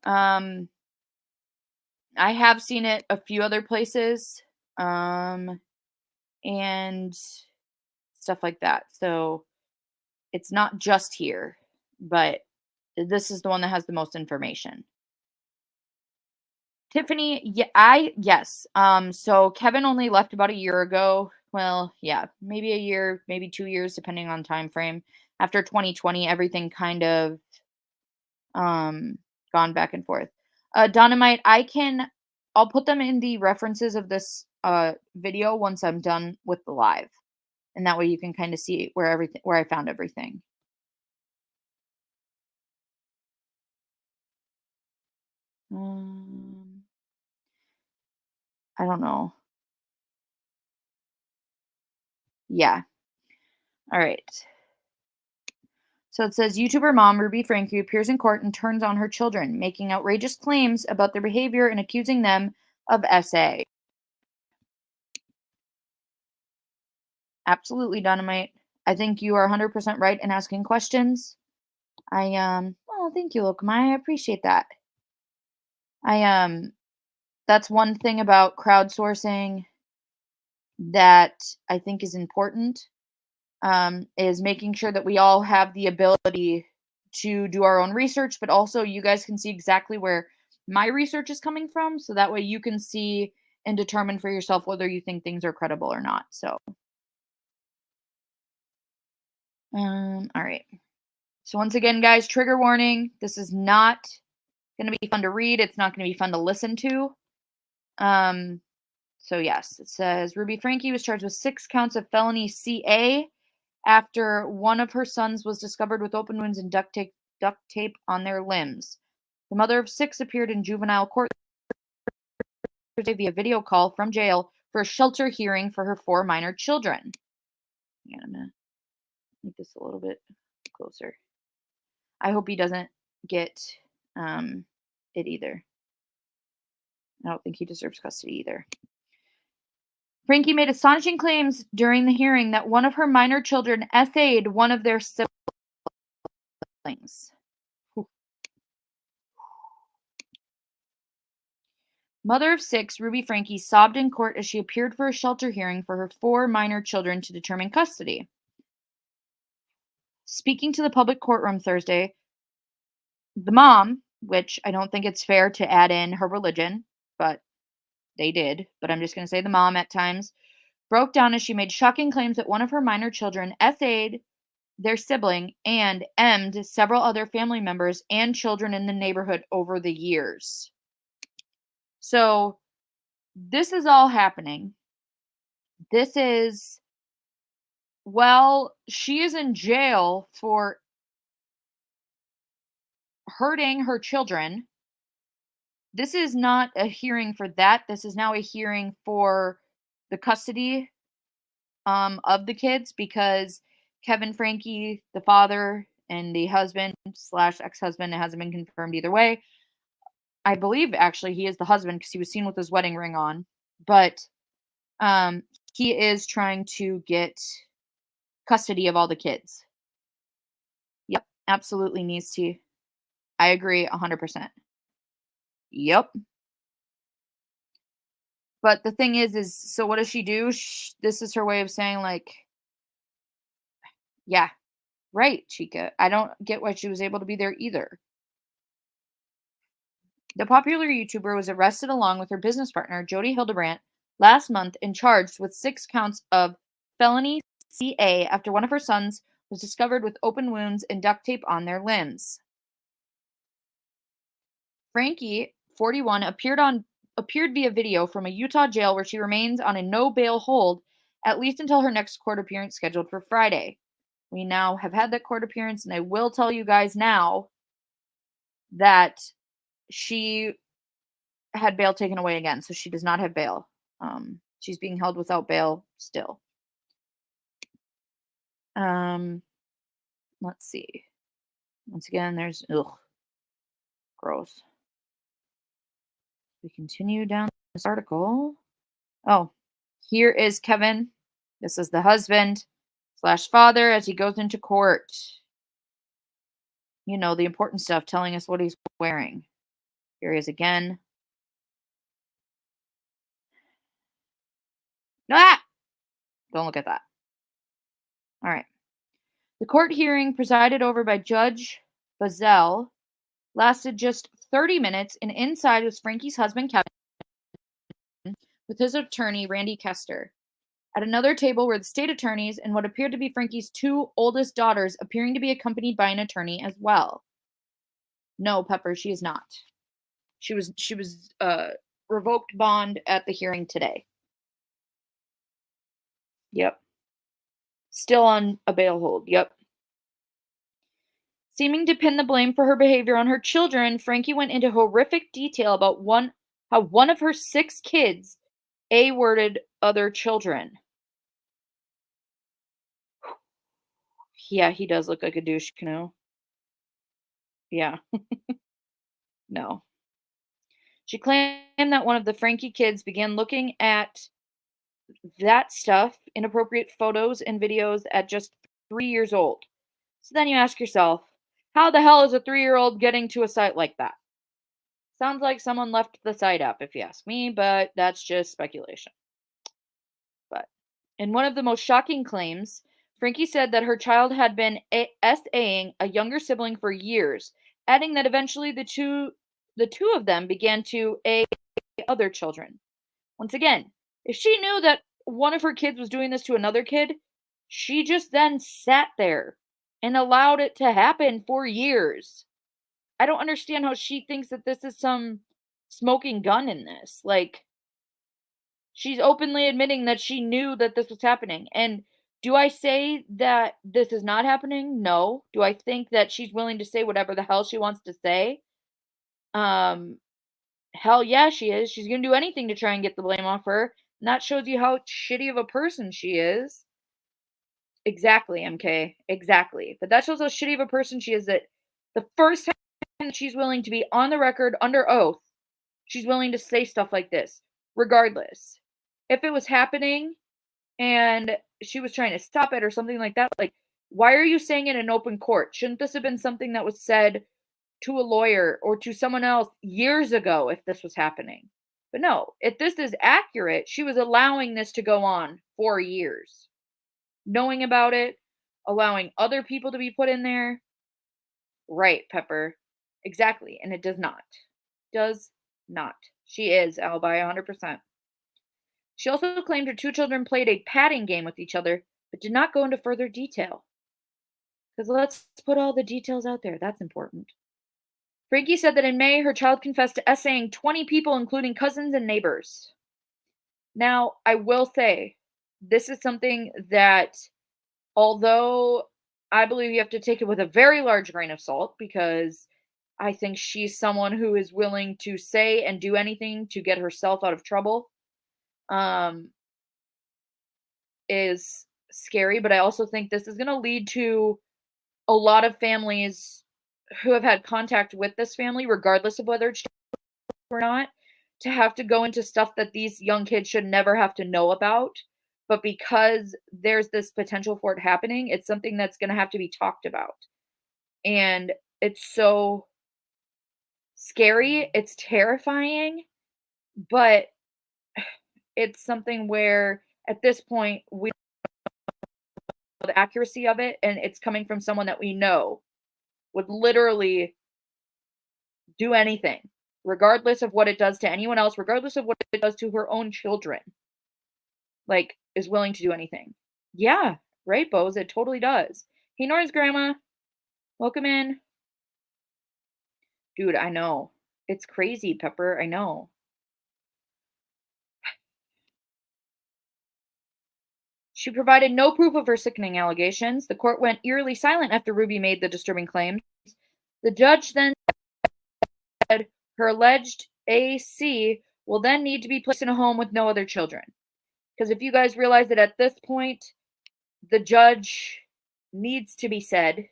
I have seen it a few other places, and stuff like that. So, it's not just here, but this is the one that has the most information. Tiffany, yeah, yes. So Kevin only left about a year ago. Well, yeah, maybe a year, maybe 2 years, depending on time frame. After 2020, everything kind of gone back and forth. Dynamite, I'll put them in the references of this video once I'm done with the live. And that way you can kind of see where I found everything. I don't know. Yeah. All right. So it says YouTuber mom Ruby Franke appears in court and turns on her children, making outrageous claims about their behavior and accusing them of SA. Absolutely, Dynamite. I think you are 100% right in asking questions. Oh, thank you, Lokamai. I appreciate that. I that's one thing about crowdsourcing that I think is important, is making sure that we all have the ability to do our own research, but also you guys can see exactly where my research is coming from, so that way you can see and determine for yourself whether you think things are credible or not. So, all right. So once again, guys, trigger warning. This is not going to be fun to read. It's not going to be fun to listen to. So yes, it says Ruby Franke was charged with 6 counts of felony CA after one of her sons was discovered with open wounds and duct tape on their limbs. The mother of 6 appeared in juvenile court via video call from jail for a shelter hearing for her 4 minor children. Yeah, I'm gonna make this a little bit closer. I hope he doesn't get it either. I don't think he deserves custody either. Franke made astonishing claims during the hearing that one of her minor children essayed one of their siblings. Mother of 6, Ruby Franke, sobbed in court as she appeared for a shelter hearing for her 4 minor children to determine custody. Speaking to the public courtroom Thursday, the mom, which I don't think it's fair to add in her religion, but they did, but I'm just going to say the mom at times, broke down as she made shocking claims that one of her minor children essayed their sibling and emmed several other family members and children in the neighborhood over the years. So this is all happening. This is, well, she is in jail for hurting her children. This is not a hearing for that. This is now a hearing for the custody of the kids, because Kevin Franke, the father, and the husband slash ex-husband, it hasn't been confirmed either way. I believe actually he is the husband because he was seen with his wedding ring on, but he is trying to get custody of all the kids. Yep, absolutely needs to. I agree 100%. Yep. But the thing is so what does she do? This is her way of saying, like, yeah, right, Chica. I don't get why she was able to be there either. The popular YouTuber was arrested along with her business partner, Jody Hildebrandt, last month and charged with 6 counts of felony CA after one of her sons was discovered with open wounds and duct tape on their limbs. Franke, 41, appeared via video from a Utah jail where she remains on a no bail hold at least until her next court appearance scheduled for Friday. We now have had that court appearance, and I will tell you guys now that she had bail taken away again, so she does not have bail. She's being held without bail still. Let's see. Once again, there's gross. We continue down this article. Oh, here is Kevin. This is the husband slash father as he goes into court. You know, the important stuff, telling us what he's wearing. Here he is again. Ah! Don't look at that. All right. The court hearing, presided over by Judge Bazell, lasted just 30 minutes, and inside was Franke's husband, Kevin, with his attorney, Randy Kester. At another table were the state attorneys and what appeared to be Franke's 2 oldest daughters, appearing to be accompanied by an attorney as well. No, Pepper, she is not. She was revoked bond at the hearing today. Yep. Still on a bail hold. Yep. Seeming to pin the blame for her behavior on her children, Franke went into horrific detail about how one of her 6 kids A-worded other children. Yeah, he does look like a douche canoe. Yeah. No. She claimed that one of the Franke kids began looking at that stuff, inappropriate photos and videos, at just 3 years old. So then you ask yourself, How the hell is a 3-year-old getting to a site like that? Sounds like someone left the site up, if you ask me, but that's just speculation. But in one of the most shocking claims, Frankie said that her child had been SAing a younger sibling for years, adding that eventually the two of them began to A other children. Once again, if she knew that one of her kids was doing this to another kid, she just then sat there and allowed it to happen for years. I don't understand how she thinks that this is some smoking gun in this. Like, she's openly admitting that she knew that this was happening. And do I say that this is not happening? No. Do I think that she's willing to say whatever the hell she wants to say? Um, Hell yeah, she is. She's gonna do anything to try and get the blame off her. And that shows you how shitty of a person she is. Exactly, MK. Exactly. But that shows how shitty of a person she is, that the first time that she's willing to be on the record under oath, she's willing to say stuff like this, regardless. If it was happening and she was trying to stop it or something like that, like, why are you saying it in open court? Shouldn't this have been something that was said to a lawyer or to someone else years ago if this was happening? But no, if this is accurate, she was allowing this to go on for years, knowing about it, allowing other people to be put in there. Right, Pepper. Exactly. And it does not. Does not. She is alibi 100%. She also claimed her two children played a patting game with each other, but did not go into further detail. Because let's put all the details out there. That's important. Frankie said that in May, her child confessed to essaying 20 people, including cousins and neighbors. Now, I will say, this is something that, although I believe you have to take it with a very large grain of salt, because I think she's someone who is willing to say and do anything to get herself out of trouble, um, is scary. But I also think this is going to lead to a lot of families who have had contact with this family, regardless of whether it's or not, to have to go into stuff that these young kids should never have to know about. But because there's this potential for it happening, it's something that's going to have to be talked about. And it's so scary, it's terrifying, but it's something where at this point we know the accuracy of it, and it's coming from someone that we know would literally do anything, regardless of what it does to anyone else, regardless of what it does to her own children. Like, is willing to do anything. Yeah, right, Bose, it totally does. Hey, Nora's grandma, welcome in. Dude, I know. It's crazy, Pepper, I know. She provided no proof of her sickening allegations. The court went eerily silent after Ruby made the disturbing claims. The judge then said her alleged AC will then need to be placed in a home with no other children. Because if you guys realize that at this point, the judge needs to be said.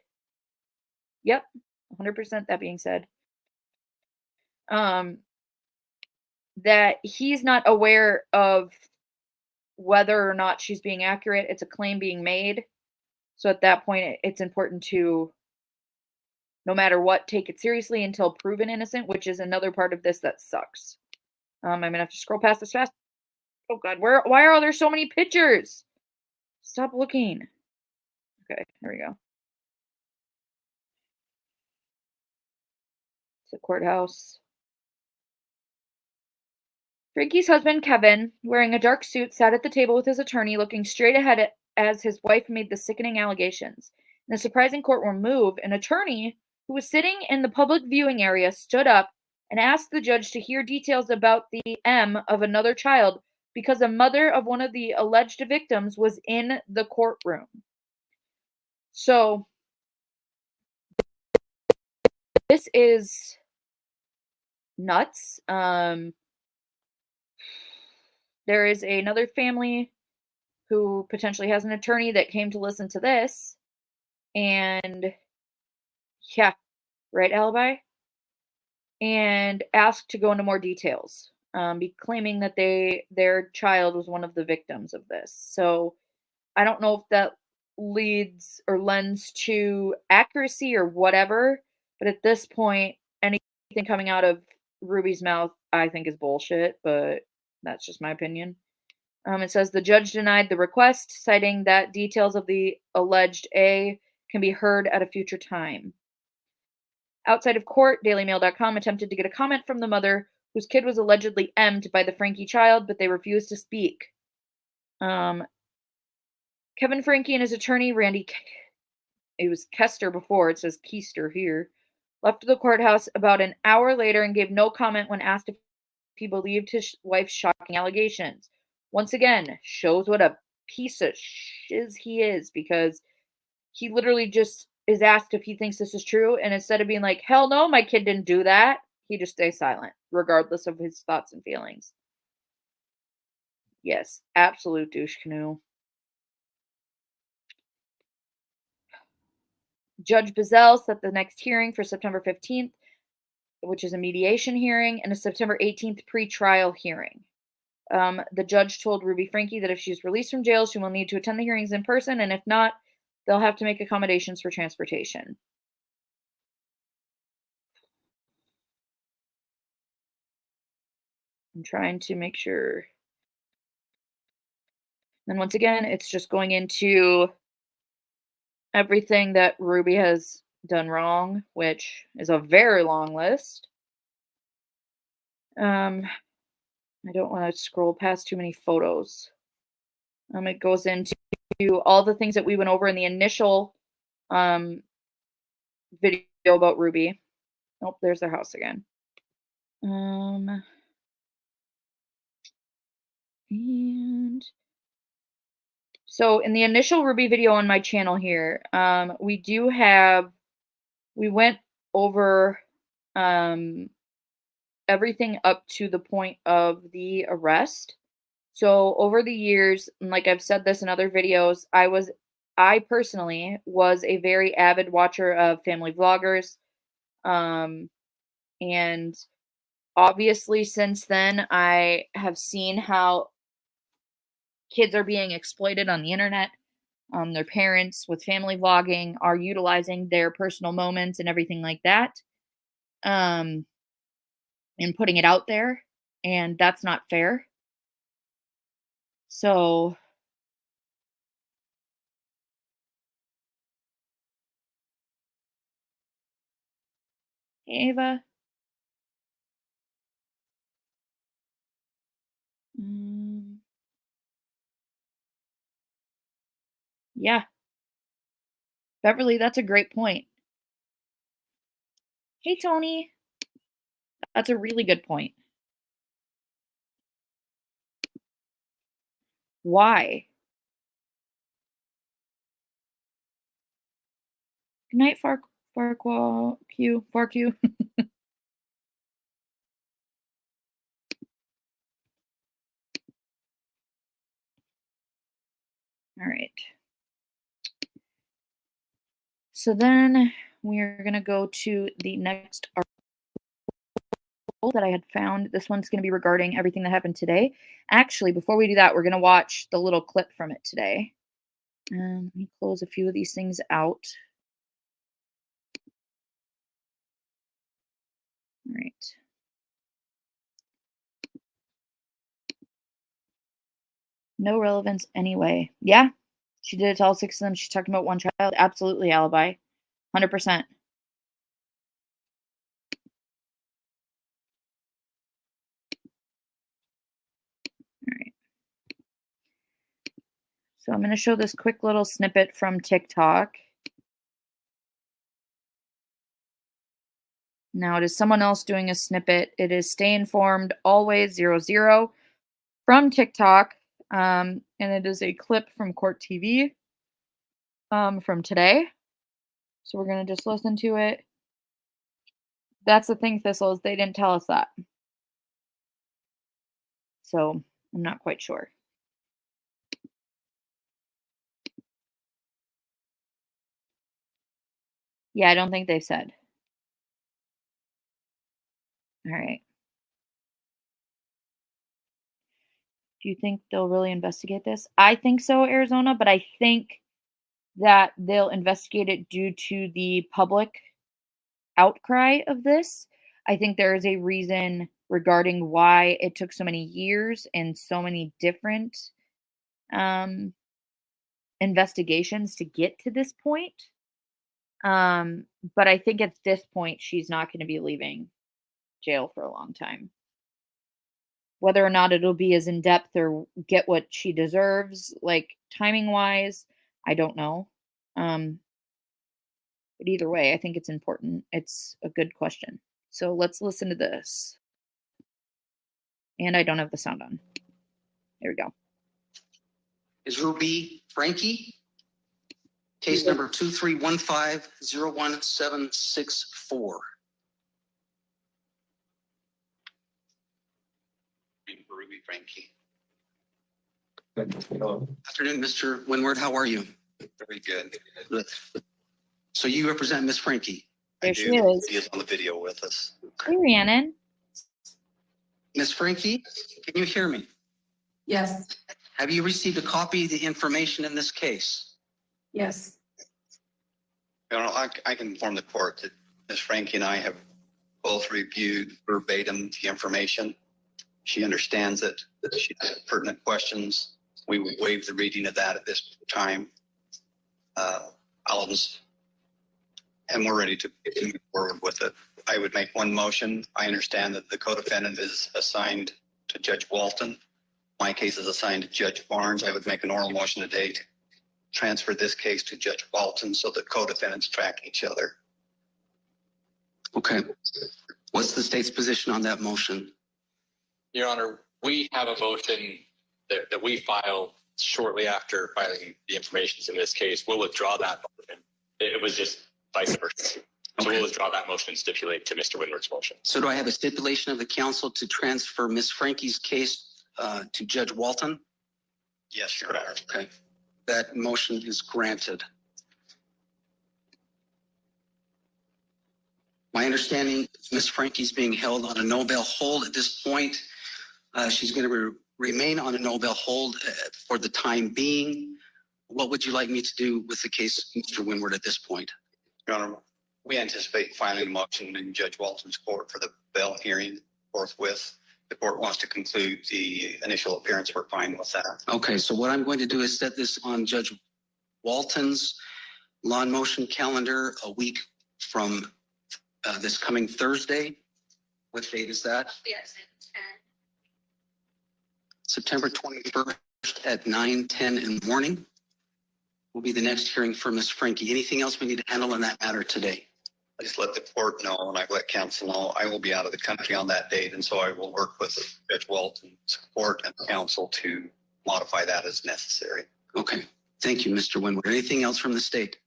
Yep, 100% that being said. That he's not aware of whether or not she's being accurate. It's a claim being made. So at that point, it's important to, no matter what, take it seriously until proven innocent, which is another part of this that sucks. I'm gonna have to scroll past this fast. Oh God, why are there so many pictures? Stop looking. Okay, there we go. It's the courthouse. Frankie's husband, Kevin, wearing a dark suit, sat at the table with his attorney, looking straight ahead as his wife made the sickening allegations. In a surprising courtroom move, an attorney who was sitting in the public viewing area stood up and asked the judge to hear details about the M of another child because a mother of one of the alleged victims was in the courtroom. So, this is nuts. There is another family who potentially has an attorney that came to listen to this. And yeah, right, alibi? And asked to go into more details, claiming that their child was one of the victims of this. So I don't know if that leads or lends to accuracy or whatever. But at this point, anything coming out of Ruby's mouth, I think, is bullshit. But that's just my opinion. It says the judge denied the request, citing that details of the alleged A can be heard at a future time. Outside of court, DailyMail.com attempted to get a comment from the mother whose kid was allegedly emmed by the Franke child, but they refused to speak. Kevin Franke and his attorney, Randy, it was Kester before, it says Keister here, left the courthouse about an hour later and gave no comment when asked if he believed his wife's shocking allegations. Once again, shows what a piece of shiz he is, because he literally just is asked if he thinks this is true, and instead of being like, hell no, my kid didn't do that, he just stays silent, regardless of his thoughts and feelings. Yes, absolute douche canoe. Judge Bazell set the next hearing for September 15th, which is a mediation hearing, and a September 18th pre-trial hearing. The judge told Ruby Franke that if she's released from jail, she will need to attend the hearings in person, and if not, they'll have to make accommodations for transportation. I'm trying to make sure. And once again, it's just going into everything that Ruby has done wrong, which is a very long list. I don't want to scroll past too many photos. It goes into all the things that we went over in the initial video about Ruby. Oh, there's their house again. And so in the initial Ruby video on my channel here, we went over everything up to the point of the arrest. So over the years, and like I've said this in other videos, I personally was a very avid watcher of family vloggers. And obviously since then I have seen how kids are being exploited on the internet. Their parents with family vlogging are utilizing their personal moments and everything like that. And putting it out there, and that's not fair. So hey, Ava. Yeah, Beverly, that's a great point. Hey, Tony. That's a really good point. Why? Good night, Farq. All right. So then we're going to go to the next article that I had found. This one's going to be regarding everything that happened today. Actually, before we do that, we're going to watch the little clip from it today. Let me close a few of these things out. All right. No relevance anyway. Yeah, she did it to all 6 of them. She's talking about one child. Absolutely, alibi. 100%. All right. So I'm going to show this quick little snippet from TikTok. Now it is someone else doing a snippet. It is Stay Informed Always 00 from TikTok. And it is a clip from Court TV from today. So we're going to just listen to it. That's the thing, Thistles. They didn't tell us that. So I'm not quite sure. Yeah, I don't think they said. All right. Do you think they'll really investigate this? I think so, Arizona, but I think that they'll investigate it due to the public outcry of this. I think there is a reason regarding why it took so many years and so many different um, investigations to get to this point. Um, but I think at this point, she's not going to be leaving jail for a long time. Whether or not it'll be as in depth or get what she deserves, like timing wise, I don't know. Um, but either way, I think it's important. It's a good question. So let's listen to this. And I don't have the sound on. There we go. Is Ruby Frankie? Case number 2315-01764. Ruby Frankie. Afternoon, Mr. Winward. How are you? Very good. Good. So you represent Miss Frankie? There she is. She is on the video with us. Hey, Rhiannon. Miss Frankie, can you hear me? Yes, Have you received a copy of the information in this case? yes, I can inform the court that Ms. Frankie and I have both reviewed verbatim the information. She understands that she has pertinent questions. We would waive the reading of that at this time. And we're ready to move forward with it. I would make one motion. I understand that the co-defendant is assigned to Judge Walton. My case is assigned to Judge Barnes. I would make an oral motion today to transfer this case to Judge Walton so that co-defendants track each other. Okay. What's the state's position on that motion? Your Honor, we have a motion that we filed shortly after filing the information in this case. We'll withdraw that motion. It was just vice versa. So we'll withdraw that motion and stipulate to Mr. Winward's motion. So do I have a stipulation of the council to transfer Ms. Frankie's case to Judge Walton? Yes, Your Honor. Okay. That motion is granted. My understanding, Ms. Frankie's being held on a no bail hold at this point. She's going to remain on a no bail hold for the time being. What would you like me to do with the case, Mr. Winward, at this point? Your Honor, we anticipate filing a motion in Judge Walton's court for the bail hearing forthwith. The court wants to conclude the initial appearance. We're fine with that. Okay, so what I'm going to do is set this on Judge Walton's law and motion calendar a week from this coming Thursday. What date is that? yes. September 21st at 9:10 in the morning will be the next hearing for Ms. Frankie. Anything else we need to handle in that matter today? I just let the court know and I let counsel know I will be out of the country on that date. And so I will work with Judge Walton's court and counsel to modify that as necessary. Okay. Thank you, Mr. Winward. Anything else from the state?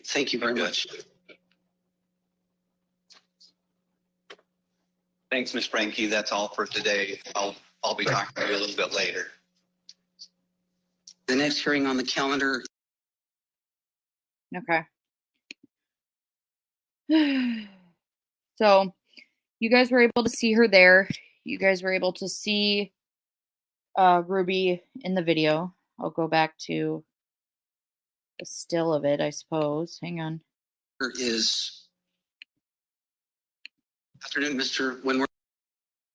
Thank you very much. Thanks, Ms. Frankie. That's all for today. I'll be talking to you a little bit later. The next hearing on the calendar. Okay. So you guys were able to see her there. You guys were able to see Ruby in the video. I'll go back to the still of it, I suppose. Hang on. Is afternoon, Mr. Winward.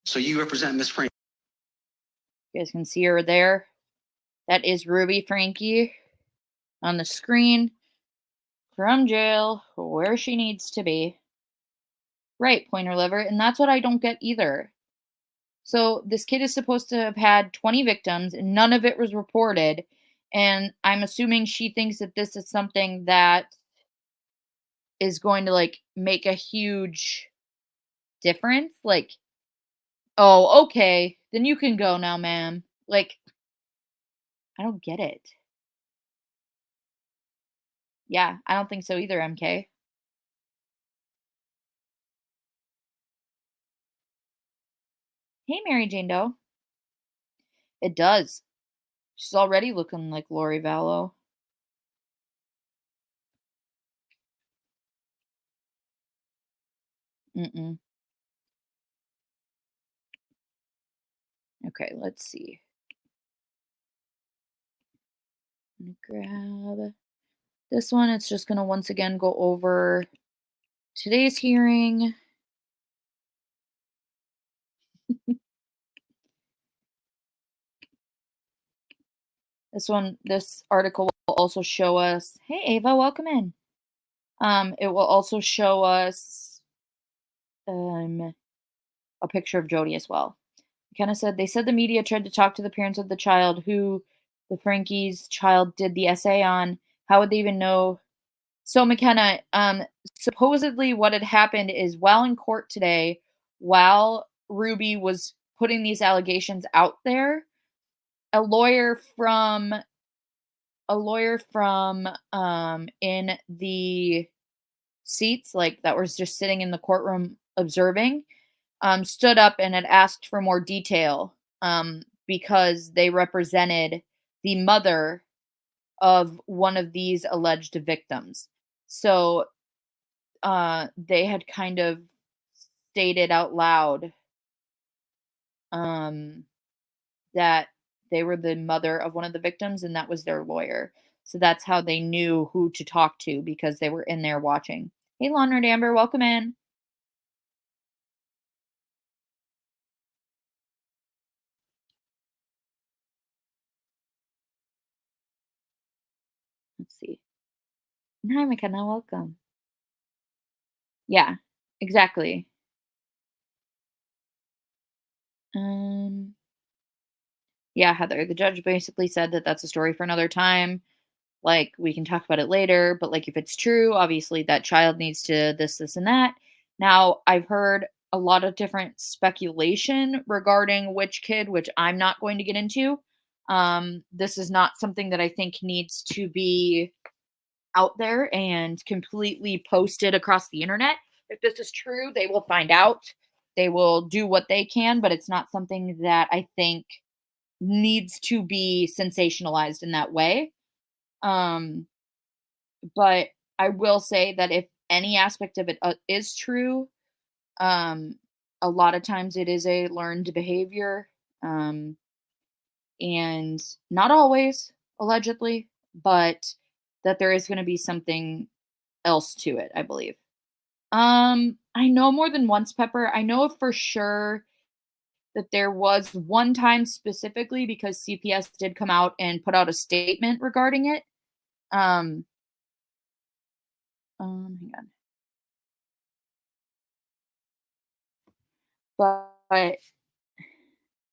So you represent Ms. Frankie. You guys can see her there. That is Ruby Frankie on the screen from jail where she needs to be. Right, pointer liver. And that's what I don't get either. So this kid is supposed to have had 20 victims and none of it was reported. And I'm assuming she thinks that this is something that is going to like make a huge difference. Like, oh, okay, then you can go now, ma'am. Like, I don't get it. Yeah, I don't think so either, MK. Hey, Mary Jane Doe. It does. She's already looking like Lori Vallow. Mm-mm. Okay, let's see. I'm gonna grab this one. It's just gonna once again go over today's hearing. This article will also show us, hey Ava, welcome in. It will also show us a picture of Jody as well. McKenna said they said the media tried to talk to the parents of the child who the Frankie's child did the essay on. How would they even know? So McKenna, supposedly what had happened is while in court today, while Ruby was putting these allegations out there, a lawyer from in the seats, like that was just sitting in the courtroom observing, stood up and had asked for more detail, because they represented the mother of one of these alleged victims. So they had kind of stated out loud, um, that they were the mother of one of the victims and that was their lawyer. So that's how they knew who to talk to because they were in there watching. Hey, Leonard Amber, welcome in. Let's see. Hi, McKenna, welcome. Yeah, exactly. Um, yeah, Heather, the judge basically said that that's a story for another time. Like, we can talk about it later, but like, if it's true, obviously that child needs to this, and that. Now, I've heard a lot of different speculation regarding which kid, which I'm not going to get into. This is not something that I think needs to be out there and completely posted across the internet. If this is true, they will find out. They will do what they can, but it's not something that I think needs to be sensationalized in that way. Um, but I will say that if any aspect of it is true, um, a lot of times it is a learned behavior, um, and not always, allegedly, but that there is going to be something else to it, I believe. I know more than once, Pepper. I know for sure that there was one time specifically because CPS did come out and put out a statement regarding it. Um, Hang on. But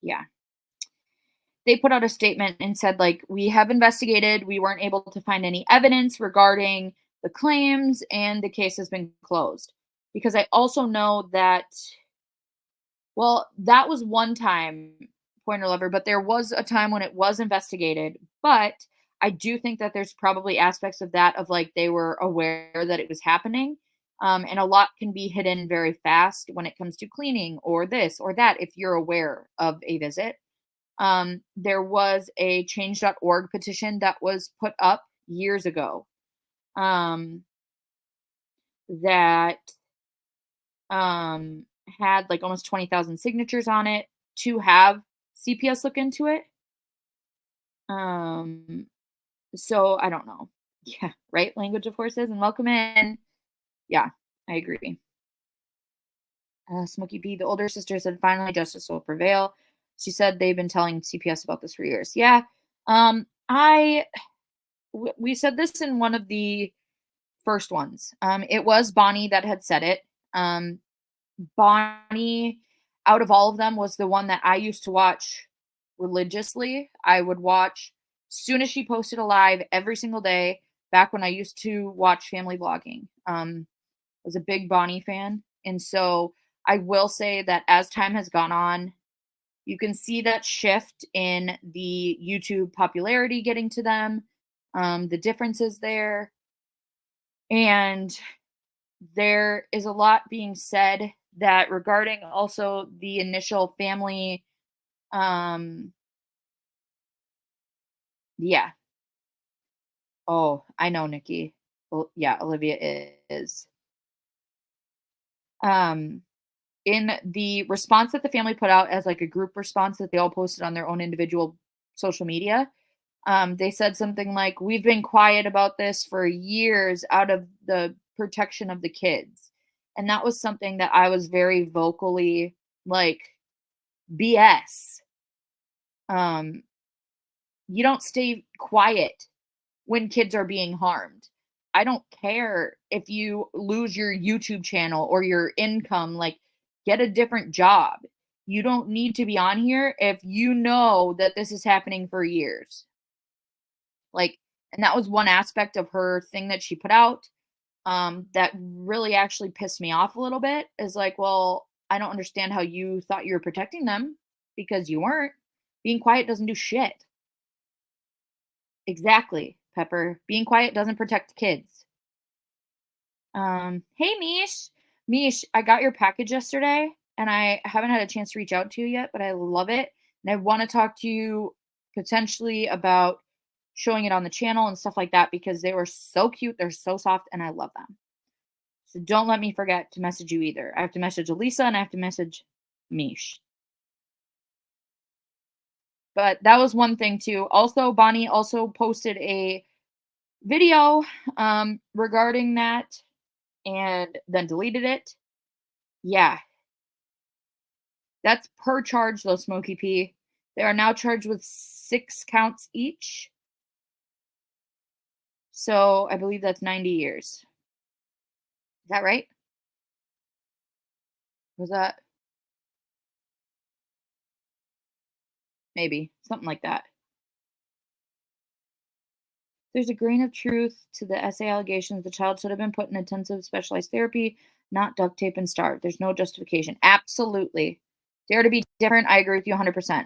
yeah, they put out a statement and said, like, we have investigated. We weren't able to find any evidence regarding the claims, and the case has been closed. Because I also know that, well, that was one time, Pointer Lover, but there was a time when it was investigated. But I do think that there's probably aspects of that of like they were aware that it was happening. And a lot can be hidden very fast when it comes to cleaning or this or that if you're aware of a visit. There was a change.org petition that was put up years ago, um, that had like almost 20,000 signatures on it to have CPS look into it. Um, so I don't know. Yeah, right? Language of horses and welcome in. Yeah, I agree. Smokey P, the older sister said finally justice will prevail. She said they've been telling CPS about this for years. Yeah. We said this in one of the first ones. It was Bonnie that had said it. Bonnie, out of all of them, was the one that I used to watch religiously. I would watch soon as she posted a live every single day back when I used to watch family vlogging. I was a big Bonnie fan. And so I will say that as time has gone on, you can see that shift in the YouTube popularity getting to them, the differences there. And there is a lot being said that regarding also the initial family, um yeah. Oh, I know, Nikki. Yeah, Olivia is. Um in the response that the family put out as like a group response that they all posted on their own individual social media, They said something like, "We've been quiet about this for years out of the protection of the kids." And that was something that I was very vocally like, BS. Um, you don't stay quiet when kids are being harmed. I don't care if you lose your YouTube channel or your income, like, get a different job. You don't need to be on here if you know that this is happening for years. Like, and that was one aspect of her thing that she put out, that really actually pissed me off a little bit, is like, well, I don't understand how you thought you were protecting them because you weren't. Being quiet doesn't do shit. Exactly, Pepper. Being quiet doesn't protect kids. Hey Mish. Mish, I got your package yesterday and I haven't had a chance to reach out to you yet, but I love it. And I want to talk to you potentially about showing it on the channel and stuff like that because they were so cute, they're so soft, and I love them. So don't let me forget to message you either. I have to message Elisa and I have to message Mish. But that was one thing too. Also, Bonnie also posted a video regarding that and then deleted it. Yeah, that's per charge though, Smokey P. They are now charged with 6 counts each. So I believe that's 90 years. Is that right? Was that maybe something like that? There's a grain of truth to the essay allegations. The child should have been put in intensive specialized therapy, not duct tape and starved. There's no justification. Absolutely. Dare to be different. I agree with you 100%.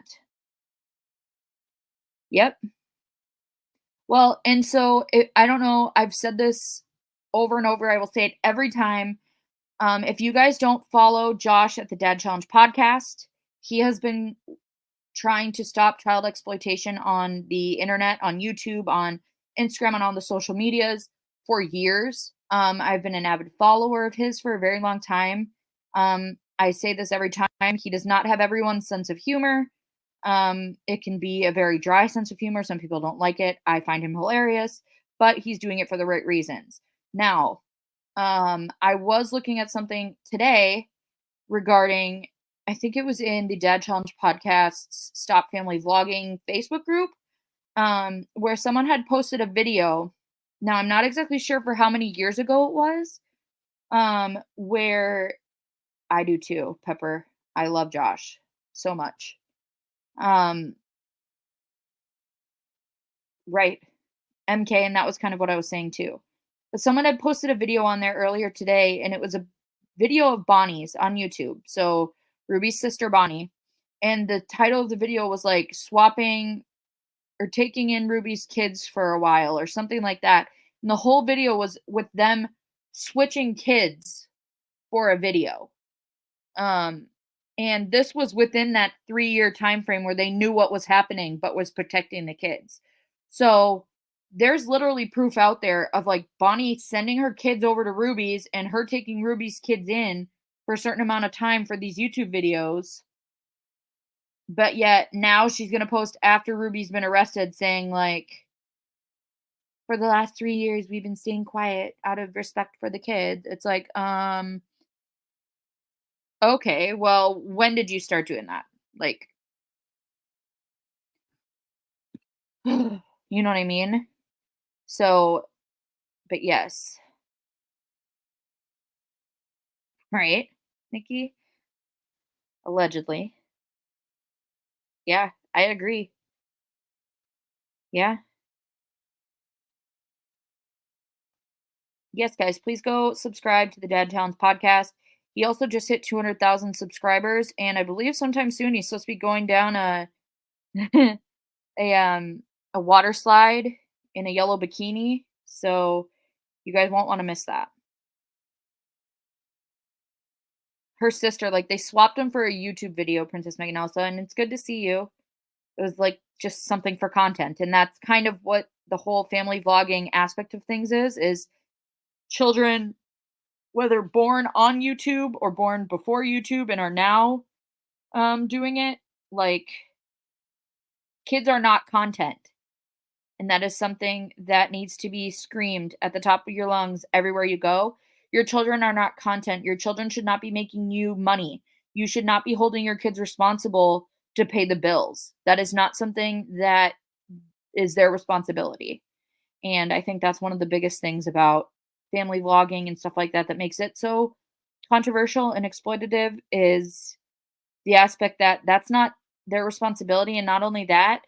Yep. Well, and so I don't know. I've said this over and over. I will say it every time. If you guys don't follow Josh at the Dad Challenge podcast, he has been trying to stop child exploitation on the internet, on YouTube, on Instagram, and on the social medias for years. I've been an avid follower of his for a very long time. I say this every time. He does not have everyone's sense of humor. It can be a very dry sense of humor. Some people don't like it. I find him hilarious, but he's doing it for the right reasons. Now, I was looking at something today regarding, I think it was in the Dad Challenge podcast's Stop Family Vlogging Facebook group, where someone had posted a video. Now, I'm not exactly sure for how many years ago it was, where I do too, Pepper. I love Josh so much. Right. MK, and that was kind of what I was saying too. But someone had posted a video on there earlier today, and it was a video of Bonnie's on YouTube. So Ruby's sister Bonnie. And the title of the video was like swapping or taking in Ruby's kids for a while or something like that. And the whole video was with them switching kids for a video. And this was within that 3-year time frame where they knew what was happening but was protecting the kids. So there's literally proof out there of like Bonnie sending her kids over to Ruby's and her taking Ruby's kids in for a certain amount of time for these YouTube videos. But yet now she's going to post after Ruby's been arrested saying like, for the last 3 years we've been staying quiet out of respect for the kids. It's like, okay, well, when did you start doing that? Like, you know what I mean? So, but yes. Right, Nikki? Allegedly. Yeah, I agree. Yeah. Yes, guys, please go subscribe to the Dad Challenge podcast. He also just hit 200,000 subscribers, and I believe sometime soon he's supposed to be going down a a water slide in a yellow bikini. So you guys won't want to miss that. Her sister, like they swapped him for a YouTube video, Princess Megan Elsa, and it's good to see you. It was like just something for content, and that's kind of what the whole family vlogging aspect of things is children, whether born on YouTube or born before YouTube and are now doing it, like kids are not content. And that is something that needs to be screamed at the top of your lungs everywhere you go. Your children are not content. Your children should not be making you money. You should not be holding your kids responsible to pay the bills. That is not something that is their responsibility. And I think that's one of the biggest things about family vlogging and stuff like that that makes it so controversial and exploitative is the aspect that that's not their responsibility. And not only that,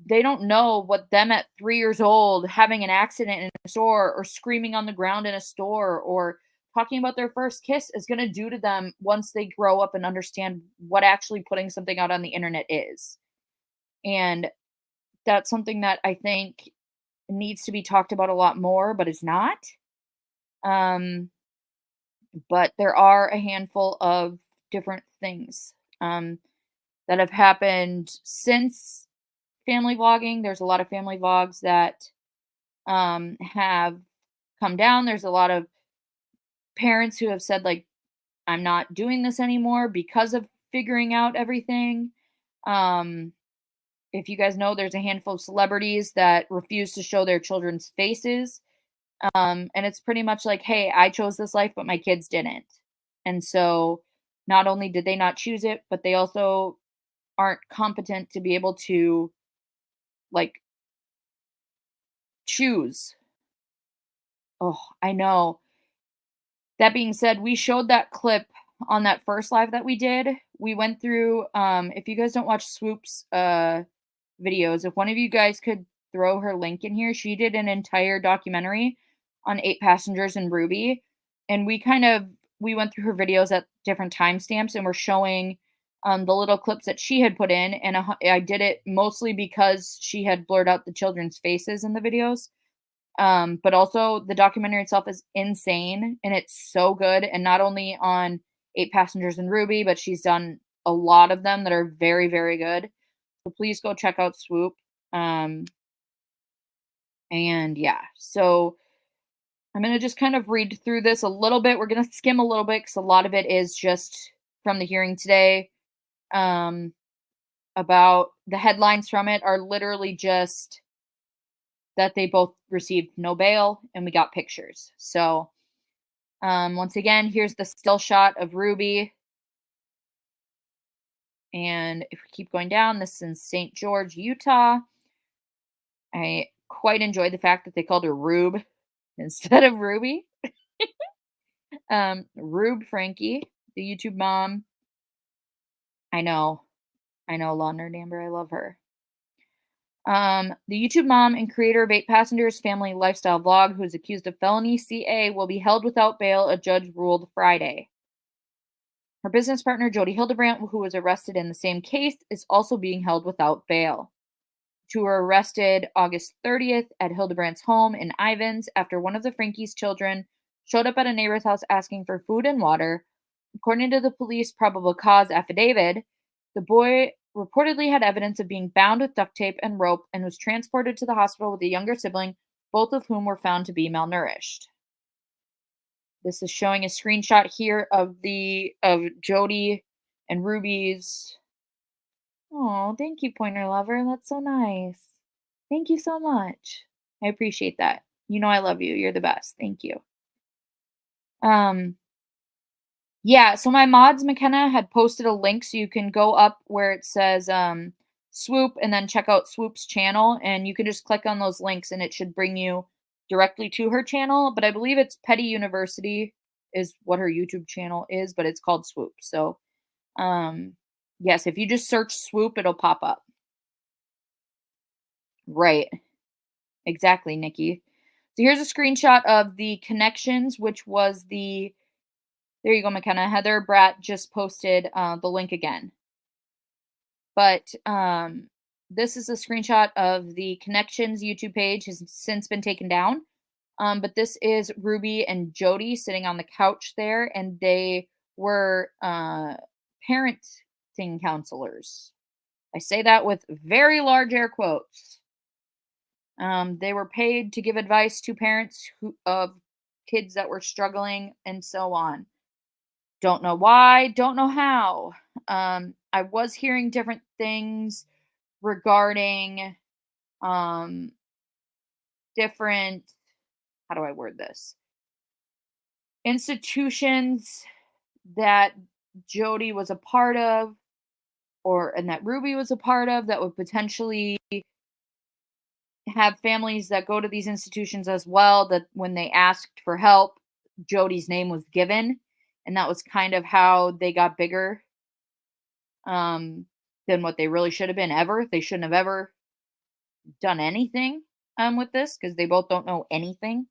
they don't know what them at 3 years old having an accident in a store or screaming on the ground in a store or talking about their first kiss is going to do to them once they grow up and understand what actually putting something out on the internet is. And that's something that I think needs to be talked about a lot more, but is not. Um, but there are a handful of different things that have happened since family vlogging. There's a lot of family vlogs that have come down. There's a lot of parents who have said, like, I'm not doing this anymore because of figuring out everything. Um, if you guys know, there's a handful of celebrities that refuse to show their children's faces. And it's pretty much like, hey, I chose this life, but my kids didn't. And so not only did they not choose it, but they also aren't competent to be able to like choose. Oh, I know. That being said, we showed that clip on that first live that we did. We went through if you guys don't watch Swoop's videos, if one of you guys could throw her link in here, she did an entire documentary on 8 passengers in Ruby, and we went through her videos at different timestamps and we're showing the little clips that she had put in, and I did it mostly because she had blurred out the children's faces in the videos. But also the documentary itself is insane and it's so good. And not only on 8 Passengers in Ruby, but she's done a lot of them that are very, very good. So please go check out Swoop. And yeah, so I'm going to just kind of read through this a little bit. We're going to skim a little bit because a lot of it is just from the hearing today. About the headlines from it are literally just that they both received no bail and we got pictures. So once again, here's the still shot of Ruby. And if we keep going down, this is in St. George, Utah. I quite enjoyed the fact that they called her Rube instead of Ruby. Rube Frankie, the YouTube mom. I know, Law Nerd Amber, I love her. The YouTube mom and creator of 8 Passengers Family Lifestyle Vlog, who is accused of felony CA, will be held without bail, a judge ruled Friday. Her business partner, Jody Hildebrandt, who was arrested in the same case, is also being held without bail. Two were arrested August 30th at Hildebrandt's home in Ivins after one of the Frankie's children showed up at a neighbor's house asking for food and water. According to the police probable cause affidavit, the boy reportedly had evidence of being bound with duct tape and rope and was transported to the hospital with a younger sibling, both of whom were found to be malnourished. This is showing a screenshot here of Jody and Ruby's. Oh, thank you, Pointer Lover. That's so nice. Thank you so much. I appreciate that. You know I love you. You're the best. Thank you. Yeah, so my mods McKenna had posted a link so you can go up where it says Swoop and then check out Swoop's channel, and you can just click on those links and it should bring you directly to her channel. But I believe it's Petty University is what her YouTube channel is, but it's called Swoop. So yes, if you just search Swoop, it'll pop up. Right. Exactly, Nikki. So here's a screenshot of the connections, which was there you go, McKenna. Heather Bratt just posted the link again. But this is a screenshot of the Connections YouTube page. Has since been taken down. But this is Ruby and Jody sitting on the couch there, and they were parenting counselors. I say that with very large air quotes. They were paid to give advice to parents of kids that were struggling and so on. Don't know why, don't know how. I was hearing different things regarding different, how do I word this? Institutions that Jody was a part of, and that Ruby was a part of, that would potentially have families that go to these institutions as well, that when they asked for help, Jody's name was given, and that was kind of how they got bigger than what they really should have been ever. They shouldn't have ever done anything with this, because they both don't know anything.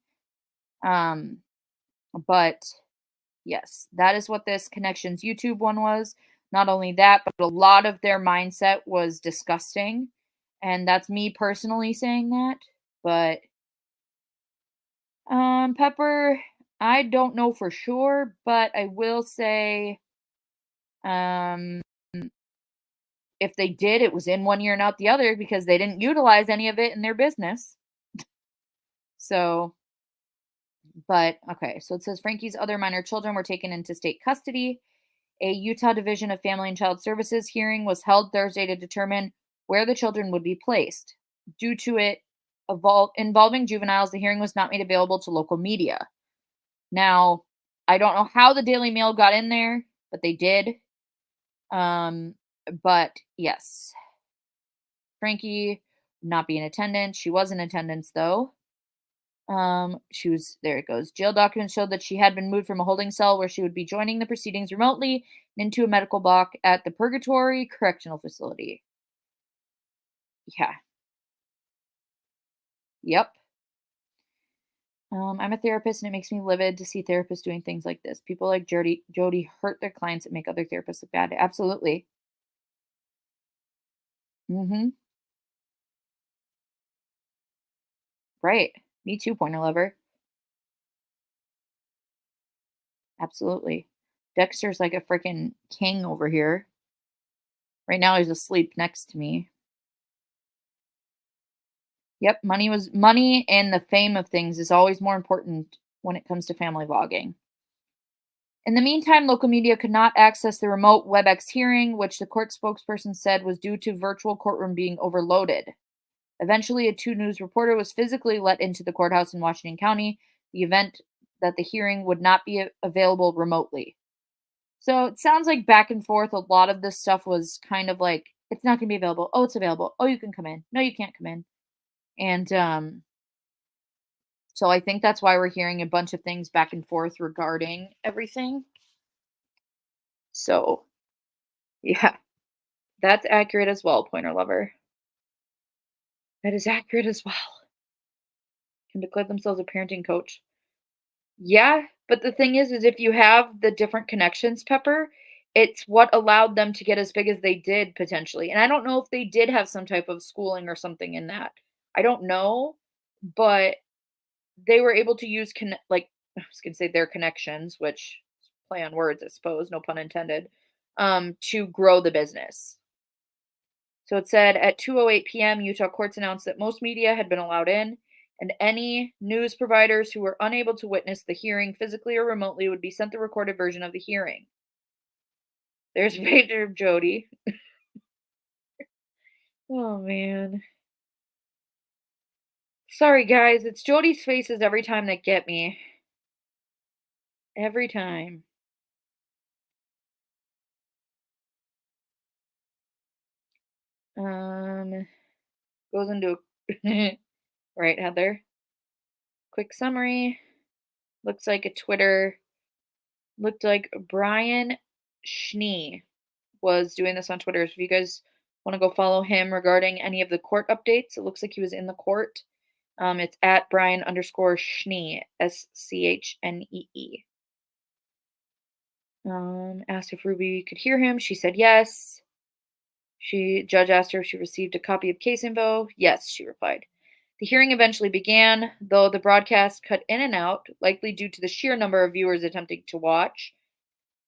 Um, but yes, that is what this Connections YouTube one was. Not only that, but a lot of their mindset was disgusting. And that's me personally saying that. But Pepper, I don't know for sure, but I will say um if they did, it was in one ear and out the other, because they didn't utilize any of it in their business. So, but okay, so it says Frankie's other minor children were taken into state custody. A Utah Division of Family and Child Services hearing was held Thursday to determine where the children would be placed. Due to it involving juveniles, the hearing was not made available to local media. Now, I don't know how the Daily Mail got in there, but they did. But yes, Frankie would not be in attendance. She was in attendance though. She was, there it goes. Jail documents showed that she had been moved from a holding cell where she would be joining the proceedings remotely into a medical block at the Purgatory Correctional Facility. Yeah. Yep. I'm a therapist, and it makes me livid to see therapists doing things like this. People like Jody hurt their clients and make other therapists look bad. Absolutely. Mm-hmm. Right. Me too, pointer lover. Absolutely. Dexter's like a freaking king over here. Right now he's asleep next to me. Yep, money, and the fame of things is always more important when it comes to family vlogging. In the meantime, local media could not access the remote WebEx hearing, which the court spokesperson said was due to virtual courtroom being overloaded. Eventually, a 2 News reporter was physically let into the courthouse in Washington County, the event that the hearing would not be available remotely. So it sounds like back and forth, a lot of this stuff was kind of like, it's not going to be available. Oh, it's available. Oh, you can come in. No, you can't come in. And so I think that's why we're hearing a bunch of things back and forth regarding everything. So, yeah, that's accurate as well, pointer lover. That is accurate as well. Can declare themselves a parenting coach. Yeah, but the thing is if you have the different connections, Pepper, it's what allowed them to get as big as they did potentially. And I don't know if they did have some type of schooling or something in that. I don't know, but they were able to use like I was gonna say their connections, which play on words, I suppose, no pun intended, to grow the business. So it said at 2:08 p.m., Utah courts announced that most media had been allowed in, and any news providers who were unable to witness the hearing physically or remotely would be sent the recorded version of the hearing. There's a picture of Jody. Oh man. Sorry guys, it's Jody's faces every time that get me. Every time. Goes into right, Heather. Quick summary. Looks like a Twitter. Looked like Brian Schnee was doing this on Twitter. So if you guys want to go follow him regarding any of the court updates, it looks like he was in the court. It's at Brian_Schnee, SCHNEE. Asked if Ruby could hear him. She said yes. Judge asked her if she received a copy of case info. Yes, she replied. The hearing eventually began, though the broadcast cut in and out, likely due to the sheer number of viewers attempting to watch,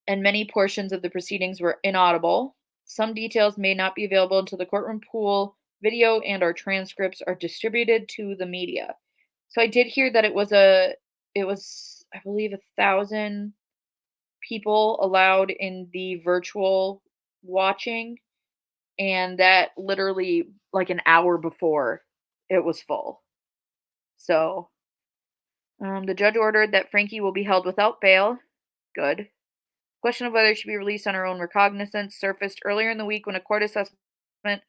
and many portions of the proceedings were inaudible. Some details may not be available until the courtroom pool video and/or transcripts are distributed to the media. So I did hear that it was I believe 1,000 people allowed in the virtual watching, and that literally like an hour before it was full. So, the judge ordered that Frankie will be held without bail. Good. Question of whether she be released on her own recognizance surfaced earlier in the week when a court assessment was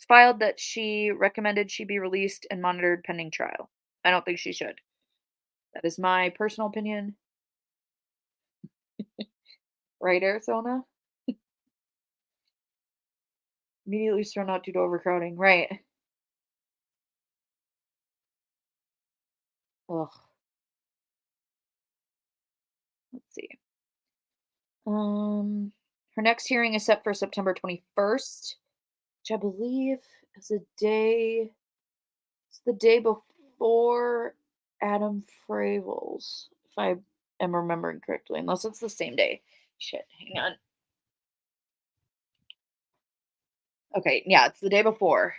filed that she recommended she be released and monitored pending trial. I don't think she should. That is my personal opinion. Right, Arizona? Immediately thrown out due to overcrowding. Right. Ugh. Let's see. Her next hearing is set for September 21st, which I believe is a day. It's the day before Adam Fravel's, if I am remembering correctly, unless it's the same day. Shit, hang on. Okay, yeah, it's the day before.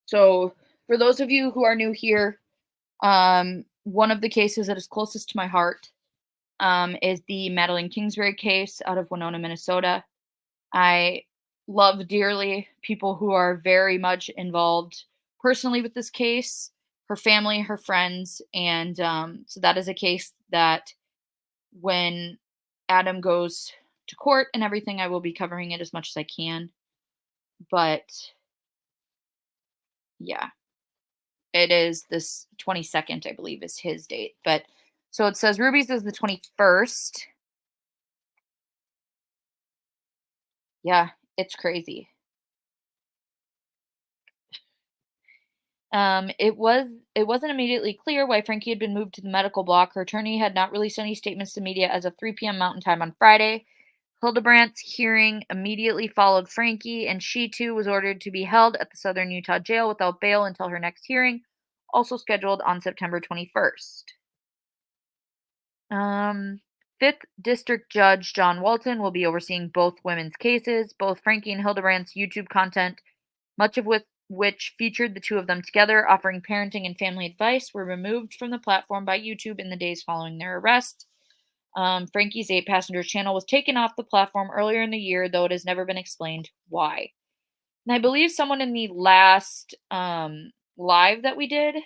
So for those of you who are new here, one of the cases that is closest to my heart is the Madeline Kingsbury case out of Winona, Minnesota. I love dearly people who are very much involved personally with this case, her family, her friends, and so that is a case that when Adam goes to court and everything, I will be covering it as much as I can. But yeah, it is this 22nd, I believe, is his date. But so it says Ruby's is the 21st. Yeah, it's crazy. It wasn't immediately clear why Frankie had been moved to the medical block. Her attorney had not released any statements to media as of 3 p.m. Mountain Time on Friday. Hildebrandt's hearing immediately followed Frankie, and she too was ordered to be held at the Southern Utah jail without bail until her next hearing, also scheduled on September 21st. Fifth District Judge John Walton will be overseeing both women's cases. Both Frankie and Hildebrandt's YouTube content, much of which featured the two of them together offering parenting and family advice, were removed from the platform by YouTube in the days following their arrest. Frankie's 8 Passengers channel was taken off the platform earlier in the year, though it has never been explained why. And I believe someone in the last live that we did.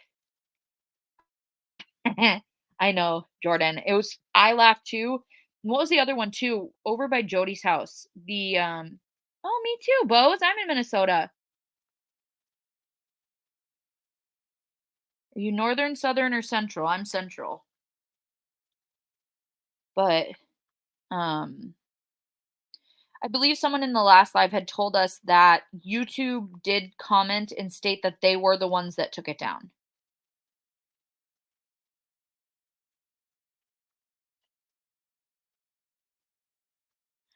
I know, Jordan. I laughed too. What was the other one too? Over by Jody's house. Oh, me too, Bose. I'm in Minnesota. Are you northern, southern, or central? I'm central. But I believe someone in the last live had told us that YouTube did comment and state that they were the ones that took it down.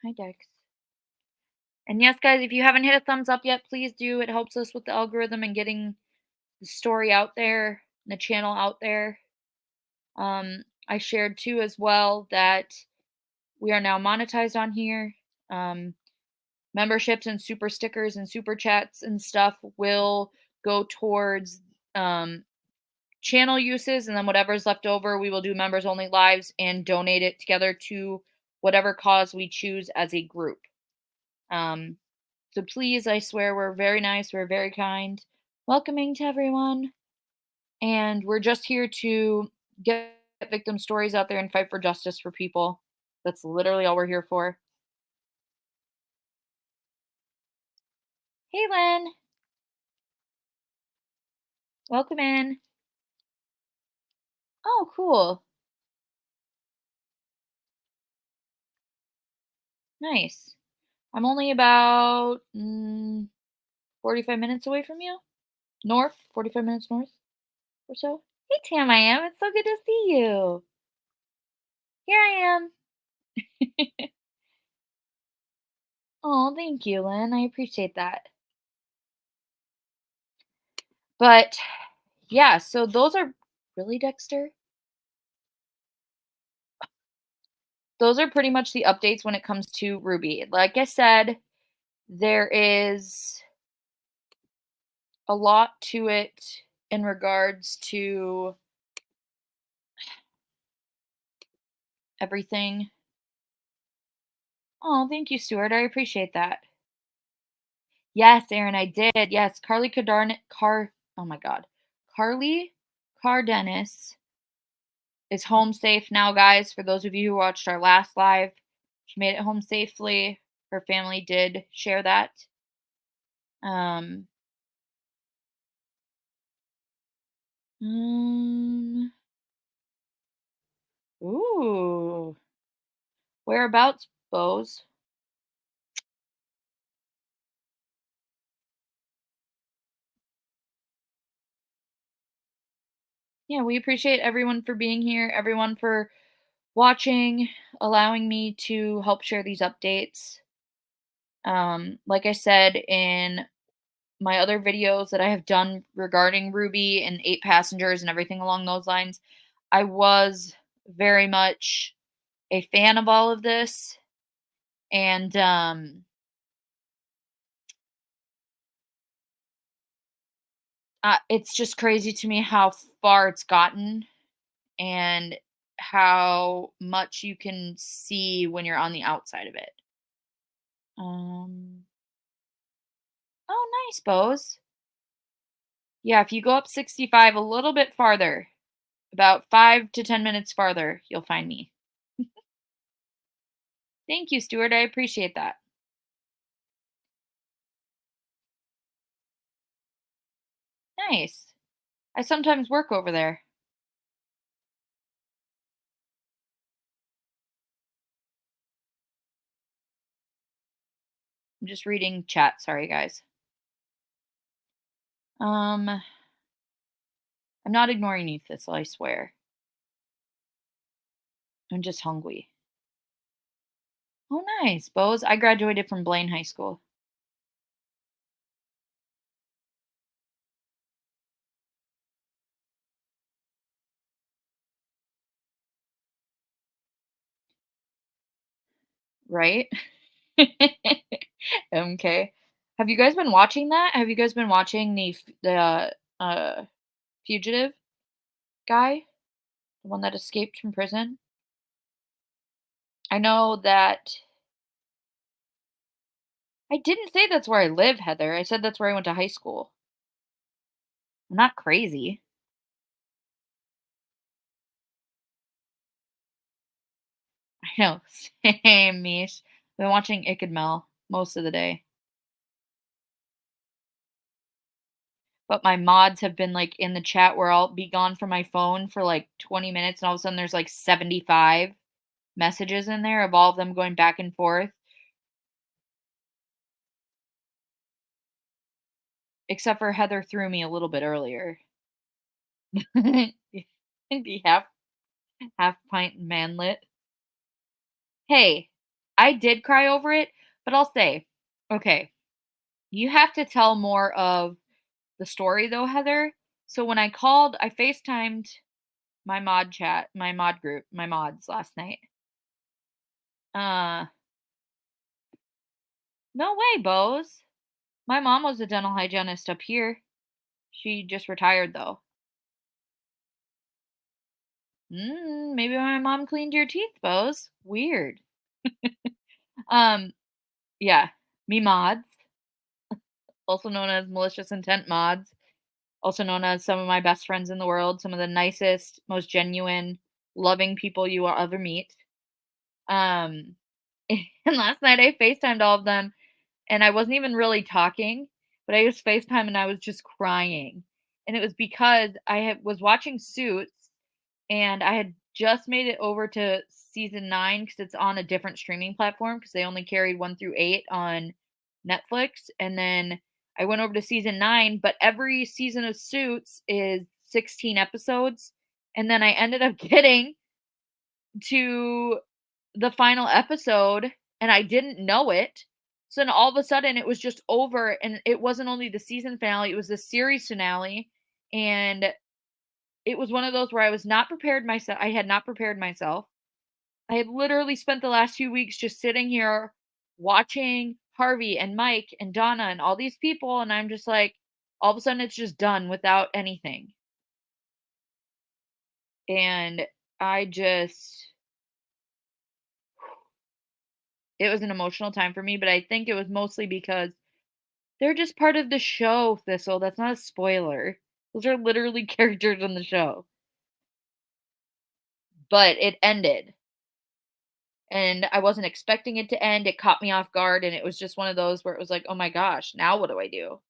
Hi, Dex. And yes, guys, if you haven't hit a thumbs up yet, please do. It helps us with the algorithm and getting the story out there, the channel out there. I shared too as well that we are now monetized on here. Memberships and super stickers and super chats and stuff will go towards channel uses, and then whatever's left over, we will do members only lives and donate it together to whatever cause we choose as a group. So please, I swear, we're very nice, we're very kind, welcoming to everyone, and we're just here to get victim stories out there and fight for justice for people. That's literally all we're here for. Hey, Lynn. Welcome in. Oh, cool. Nice. I'm only about 45 minutes away from you. North, 45 minutes north or so. Hey, Tam, I am. It's so good to see you. Here I am. Oh, thank you, Lynn. I appreciate that. But yeah, so those are really, Dexter. Those are pretty much the updates when it comes to Ruby. Like I said, there is a lot to it in regards to everything. Oh, thank you, Stuart. I appreciate that. Yes, Aaron, I did. Yes, Carly Carly Cardenas is home safe now, guys. For those of you who watched our last live, she made it home safely. Her family did share that. Um, mm, ooh. Whereabouts, Bose? Yeah, we appreciate everyone for being here, everyone for watching, allowing me to help share these updates. Like I said in my other videos that I have done regarding Ruby and 8 passengers and everything along those lines, I was very much a fan of all of this. And it's just crazy to me how far it's gotten and how much you can see when you're on the outside of it. Um, oh, nice, Bose. Yeah, if you go up 65 a little bit farther, about 5 to 10 minutes farther, you'll find me. Thank you, Stuart. I appreciate that. Nice. I sometimes work over there. I'm just reading chat. Sorry, guys. I'm not ignoring you, Thistle, I swear. I'm just hungry. Oh, nice, Bose. I graduated from Blaine High School. Right? Okay. Have you guys been watching that? Have you guys been watching the fugitive guy? The one that escaped from prison? I know that I didn't say that's where I live, Heather. I said that's where I went to high school. I'm not crazy. I know. Same, Mish. Been watching Ickadmel most of the day. But my mods have been like in the chat where I'll be gone from my phone for like 20 minutes and all of a sudden there's like 75 messages in there of all of them going back and forth. Except for Heather threw me a little bit earlier. Be half pint manlet. Hey, I did cry over it, but I'll say, okay, you have to tell more of the story though, Heather. So when I called, I FaceTimed my mod chat, my mod group, my mods last night. Uh, no way, Bose. My mom was a dental hygienist up here. She just retired though. Maybe my mom cleaned your teeth, Bose. Weird. Um, yeah, me mods, also known as malicious intent mods, also known as some of my best friends in the world, some of the nicest, most genuine, loving people you will ever meet. Um, and last night I FaceTimed all of them and I wasn't even really talking, but I just FaceTime and I was just crying. And it was because was watching Suits and I had just made it over to season 9 because it's on a different streaming platform because they only carried 1 through 8 on Netflix. And then I went over to season 9, but every season of Suits is 16 episodes. And then I ended up getting to the final episode and I didn't know it. So then all of a sudden it was just over and it wasn't only the season finale, it was the series finale. And it was one of those where I was not prepared myself. I had not prepared myself. I had literally spent the last few weeks just sitting here watching Harvey and Mike and Donna and all these people. And I'm just like, all of a sudden it's just done without anything. And I just, it was an emotional time for me, but I think it was mostly because they're just part of the show, Thistle. That's not a spoiler. Those are literally characters in the show. But it ended. And I wasn't expecting it to end. It caught me off guard, and it was just one of those where it was like, "Oh my gosh, now what do I do?"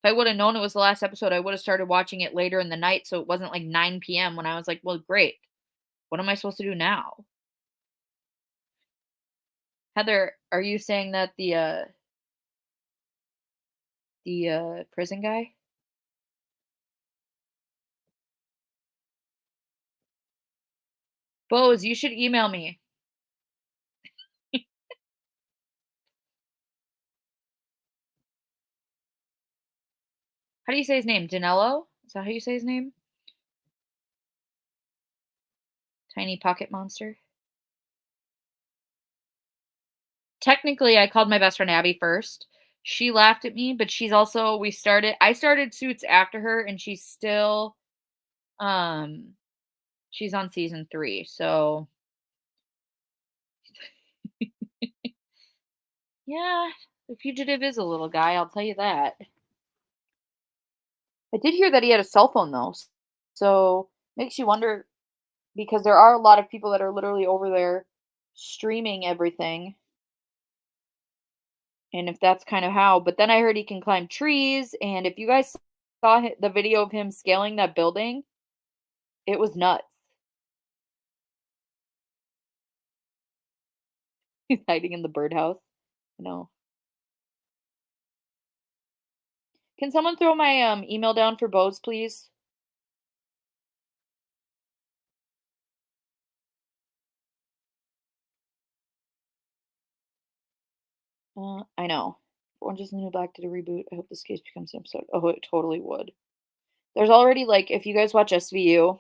If I would have known it was the last episode, I would have started watching it later in the night so it wasn't like 9 PM when I was like, "Well, great. What am I supposed to do now?" Heather, are you saying that the prison guy? Bose, you should email me. How do you say his name? Danilo? Is that how you say his name? Tiny pocket monster. Technically, I called my best friend Abby first. She laughed at me, but she's also I started Suits after her and um she's on season 3. So, yeah, the fugitive is a little guy, I'll tell you that. I did hear that he had a cell phone though. So, makes you wonder because there are a lot of people that are literally over there streaming everything. And if that's kind of how, but then I heard he can climb trees. And if you guys saw the video of him scaling that building, it was nuts. He's hiding in the birdhouse. No. Can someone throw my email down for Bose, please? I know. Orange is the New Black did a reboot. I hope this case becomes an episode. Oh, it totally would. There's already like if you guys watch SVU,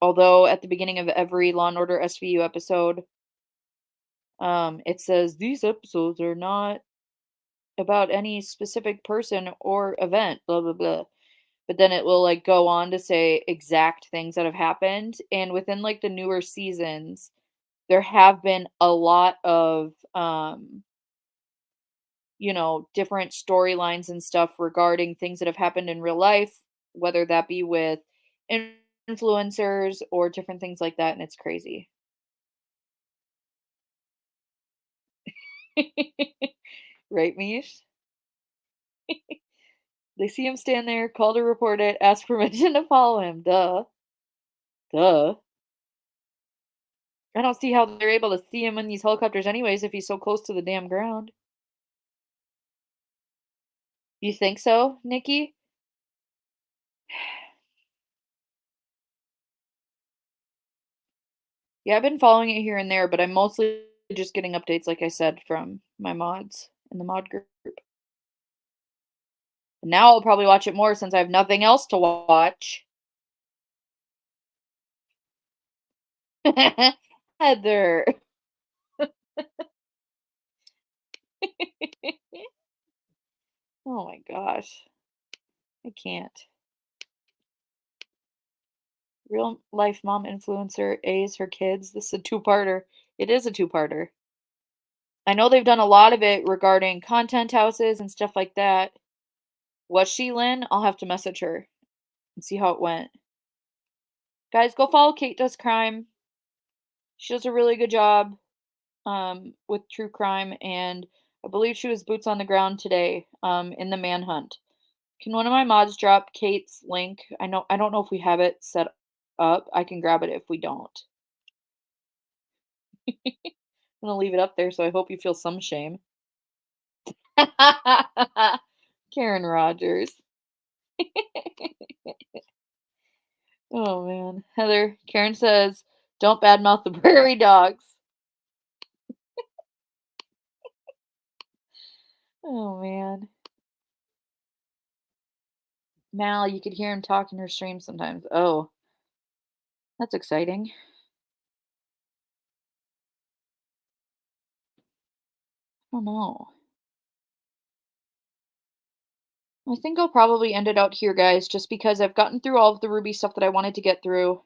although at the beginning of every Law and Order SVU episode, it says these episodes are not about any specific person or event, blah blah blah. But then it will like go on to say exact things that have happened. And within like the newer seasons, there have been a lot of different storylines and stuff regarding things that have happened in real life, whether that be with influencers or different things like that, and it's crazy. Right, Mish? They see him stand there, call to report it, ask permission to follow him. Duh. Duh. I don't see how they're able to see him in these helicopters anyways if he's so close to the damn ground. You think so, Nikki? Yeah, I've been following it here and there, but I'm mostly just getting updates, like I said, from my mods in the mod group. And now I'll probably watch it more since I have nothing else to watch. Heather. Oh my gosh. I can't. Real life mom influencer A's her kids. This is a two-parter. It is a two-parter. I know they've done a lot of it regarding content houses and stuff like that. Was she Lynn? I'll have to message her and see how it went. Guys, go follow Kate Does Crime. She does a really good job with true crime, and I believe she was boots on the ground today in the manhunt. Can one of my mods drop Kate's link? I don't know if we have it set up. I can grab it if we don't. I'm gonna leave it up there, so I hope you feel some shame. Karen Rogers. Oh man. Heather, Karen says, don't badmouth the prairie dogs. Oh man. Mal, you could hear him talk in her stream sometimes. Oh, that's exciting. I don't know. I think I'll probably end it out here, guys, just because I've gotten through all of the Ruby stuff that I wanted to get through.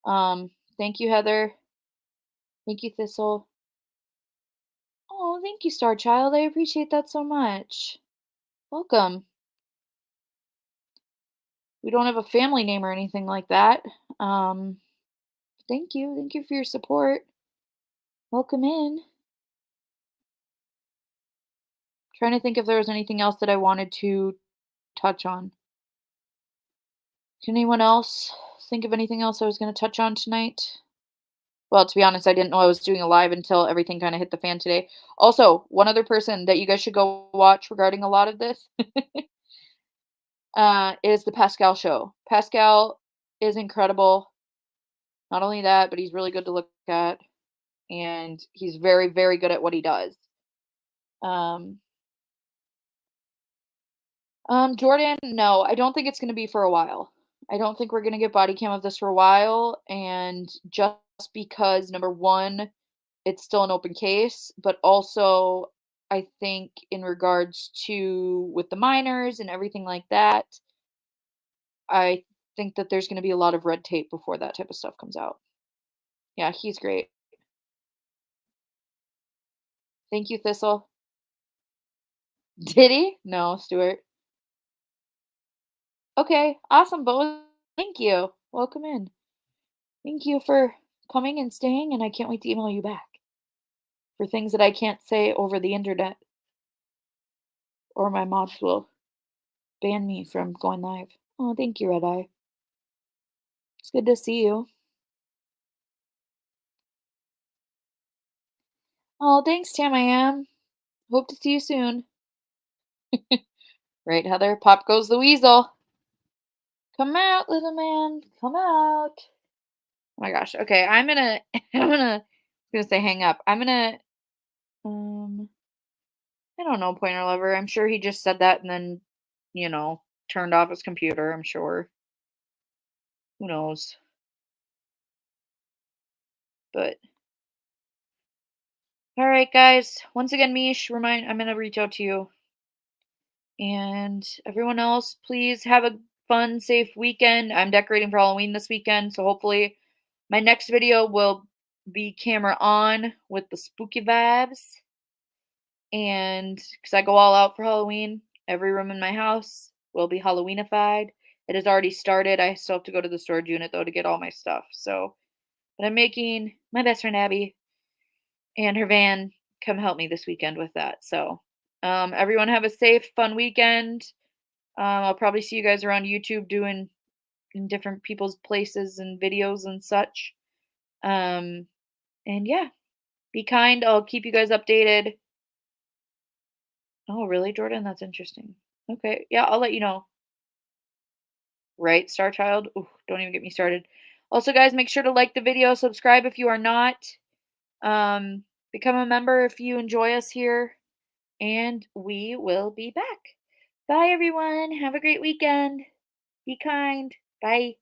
Thank you, Heather. Thank you, Thistle. Oh, thank you, Star Child. I appreciate that so much. Welcome. We don't have a family name or anything like that. Thank you. Thank you for your support. Welcome in. Trying to think if there was anything else that I wanted to touch on. Can anyone else think of anything else I was going to touch on tonight? Well, to be honest, I didn't know I was doing a live until everything kind of hit the fan today. Also, one other person that you guys should go watch regarding a lot of this is the Pascal show. Pascal is incredible. Not only that, but he's really good to look at, and he's very, very good at what he does. Um, Jordan, no, I don't think it's going to be for a while. I don't think we're going to get body cam of this for a while, and just because number one, it's still an open case, but also I think in regards to with the minors and everything like that, I think that there's going to be a lot of red tape before that type of stuff comes out. Yeah, he's great. Thank you, Thistle. Did he? No, Stuart. Okay, awesome, Bo. Thank you. Welcome in. Thank you for coming and staying, and I can't wait to email you back for things that I can't say over the internet, or my mods will ban me from going live. Oh, thank you, Red Eye. It's good to see you. Oh, thanks, Tam. I am. Hope to see you soon. Right, Heather? Pop goes the weasel. Come out, little man. Come out. Oh my gosh. Okay, I'm gonna I'm gonna say hang up. I'm gonna I don't know, Pointer Lover. I'm sure he just said that and then, turned off his computer, I'm sure. Who knows? But all right, guys. Once again, Mish, I'm gonna reach out to you. And everyone else, please have a fun, safe weekend. I'm decorating for Halloween this weekend, so hopefully my next video will be camera on with the spooky vibes. And because I go all out for Halloween, every room in my house will be Halloweenified. It has already started. I still have to go to the storage unit though to get all my stuff. So, but I'm making my best friend Abby and her van come help me this weekend with that. So, everyone have a safe, fun weekend. I'll probably see you guys around YouTube doing in different people's places and videos and such. And yeah, be kind. I'll keep you guys updated. Oh, really, Jordan? That's interesting. Okay. Yeah, I'll let you know. Right, Star Child? Ooh, don't even get me started. Also, guys, make sure to like the video, subscribe if you are not. Become a member if you enjoy us here. And we will be back. Bye, everyone. Have a great weekend. Be kind. Bye.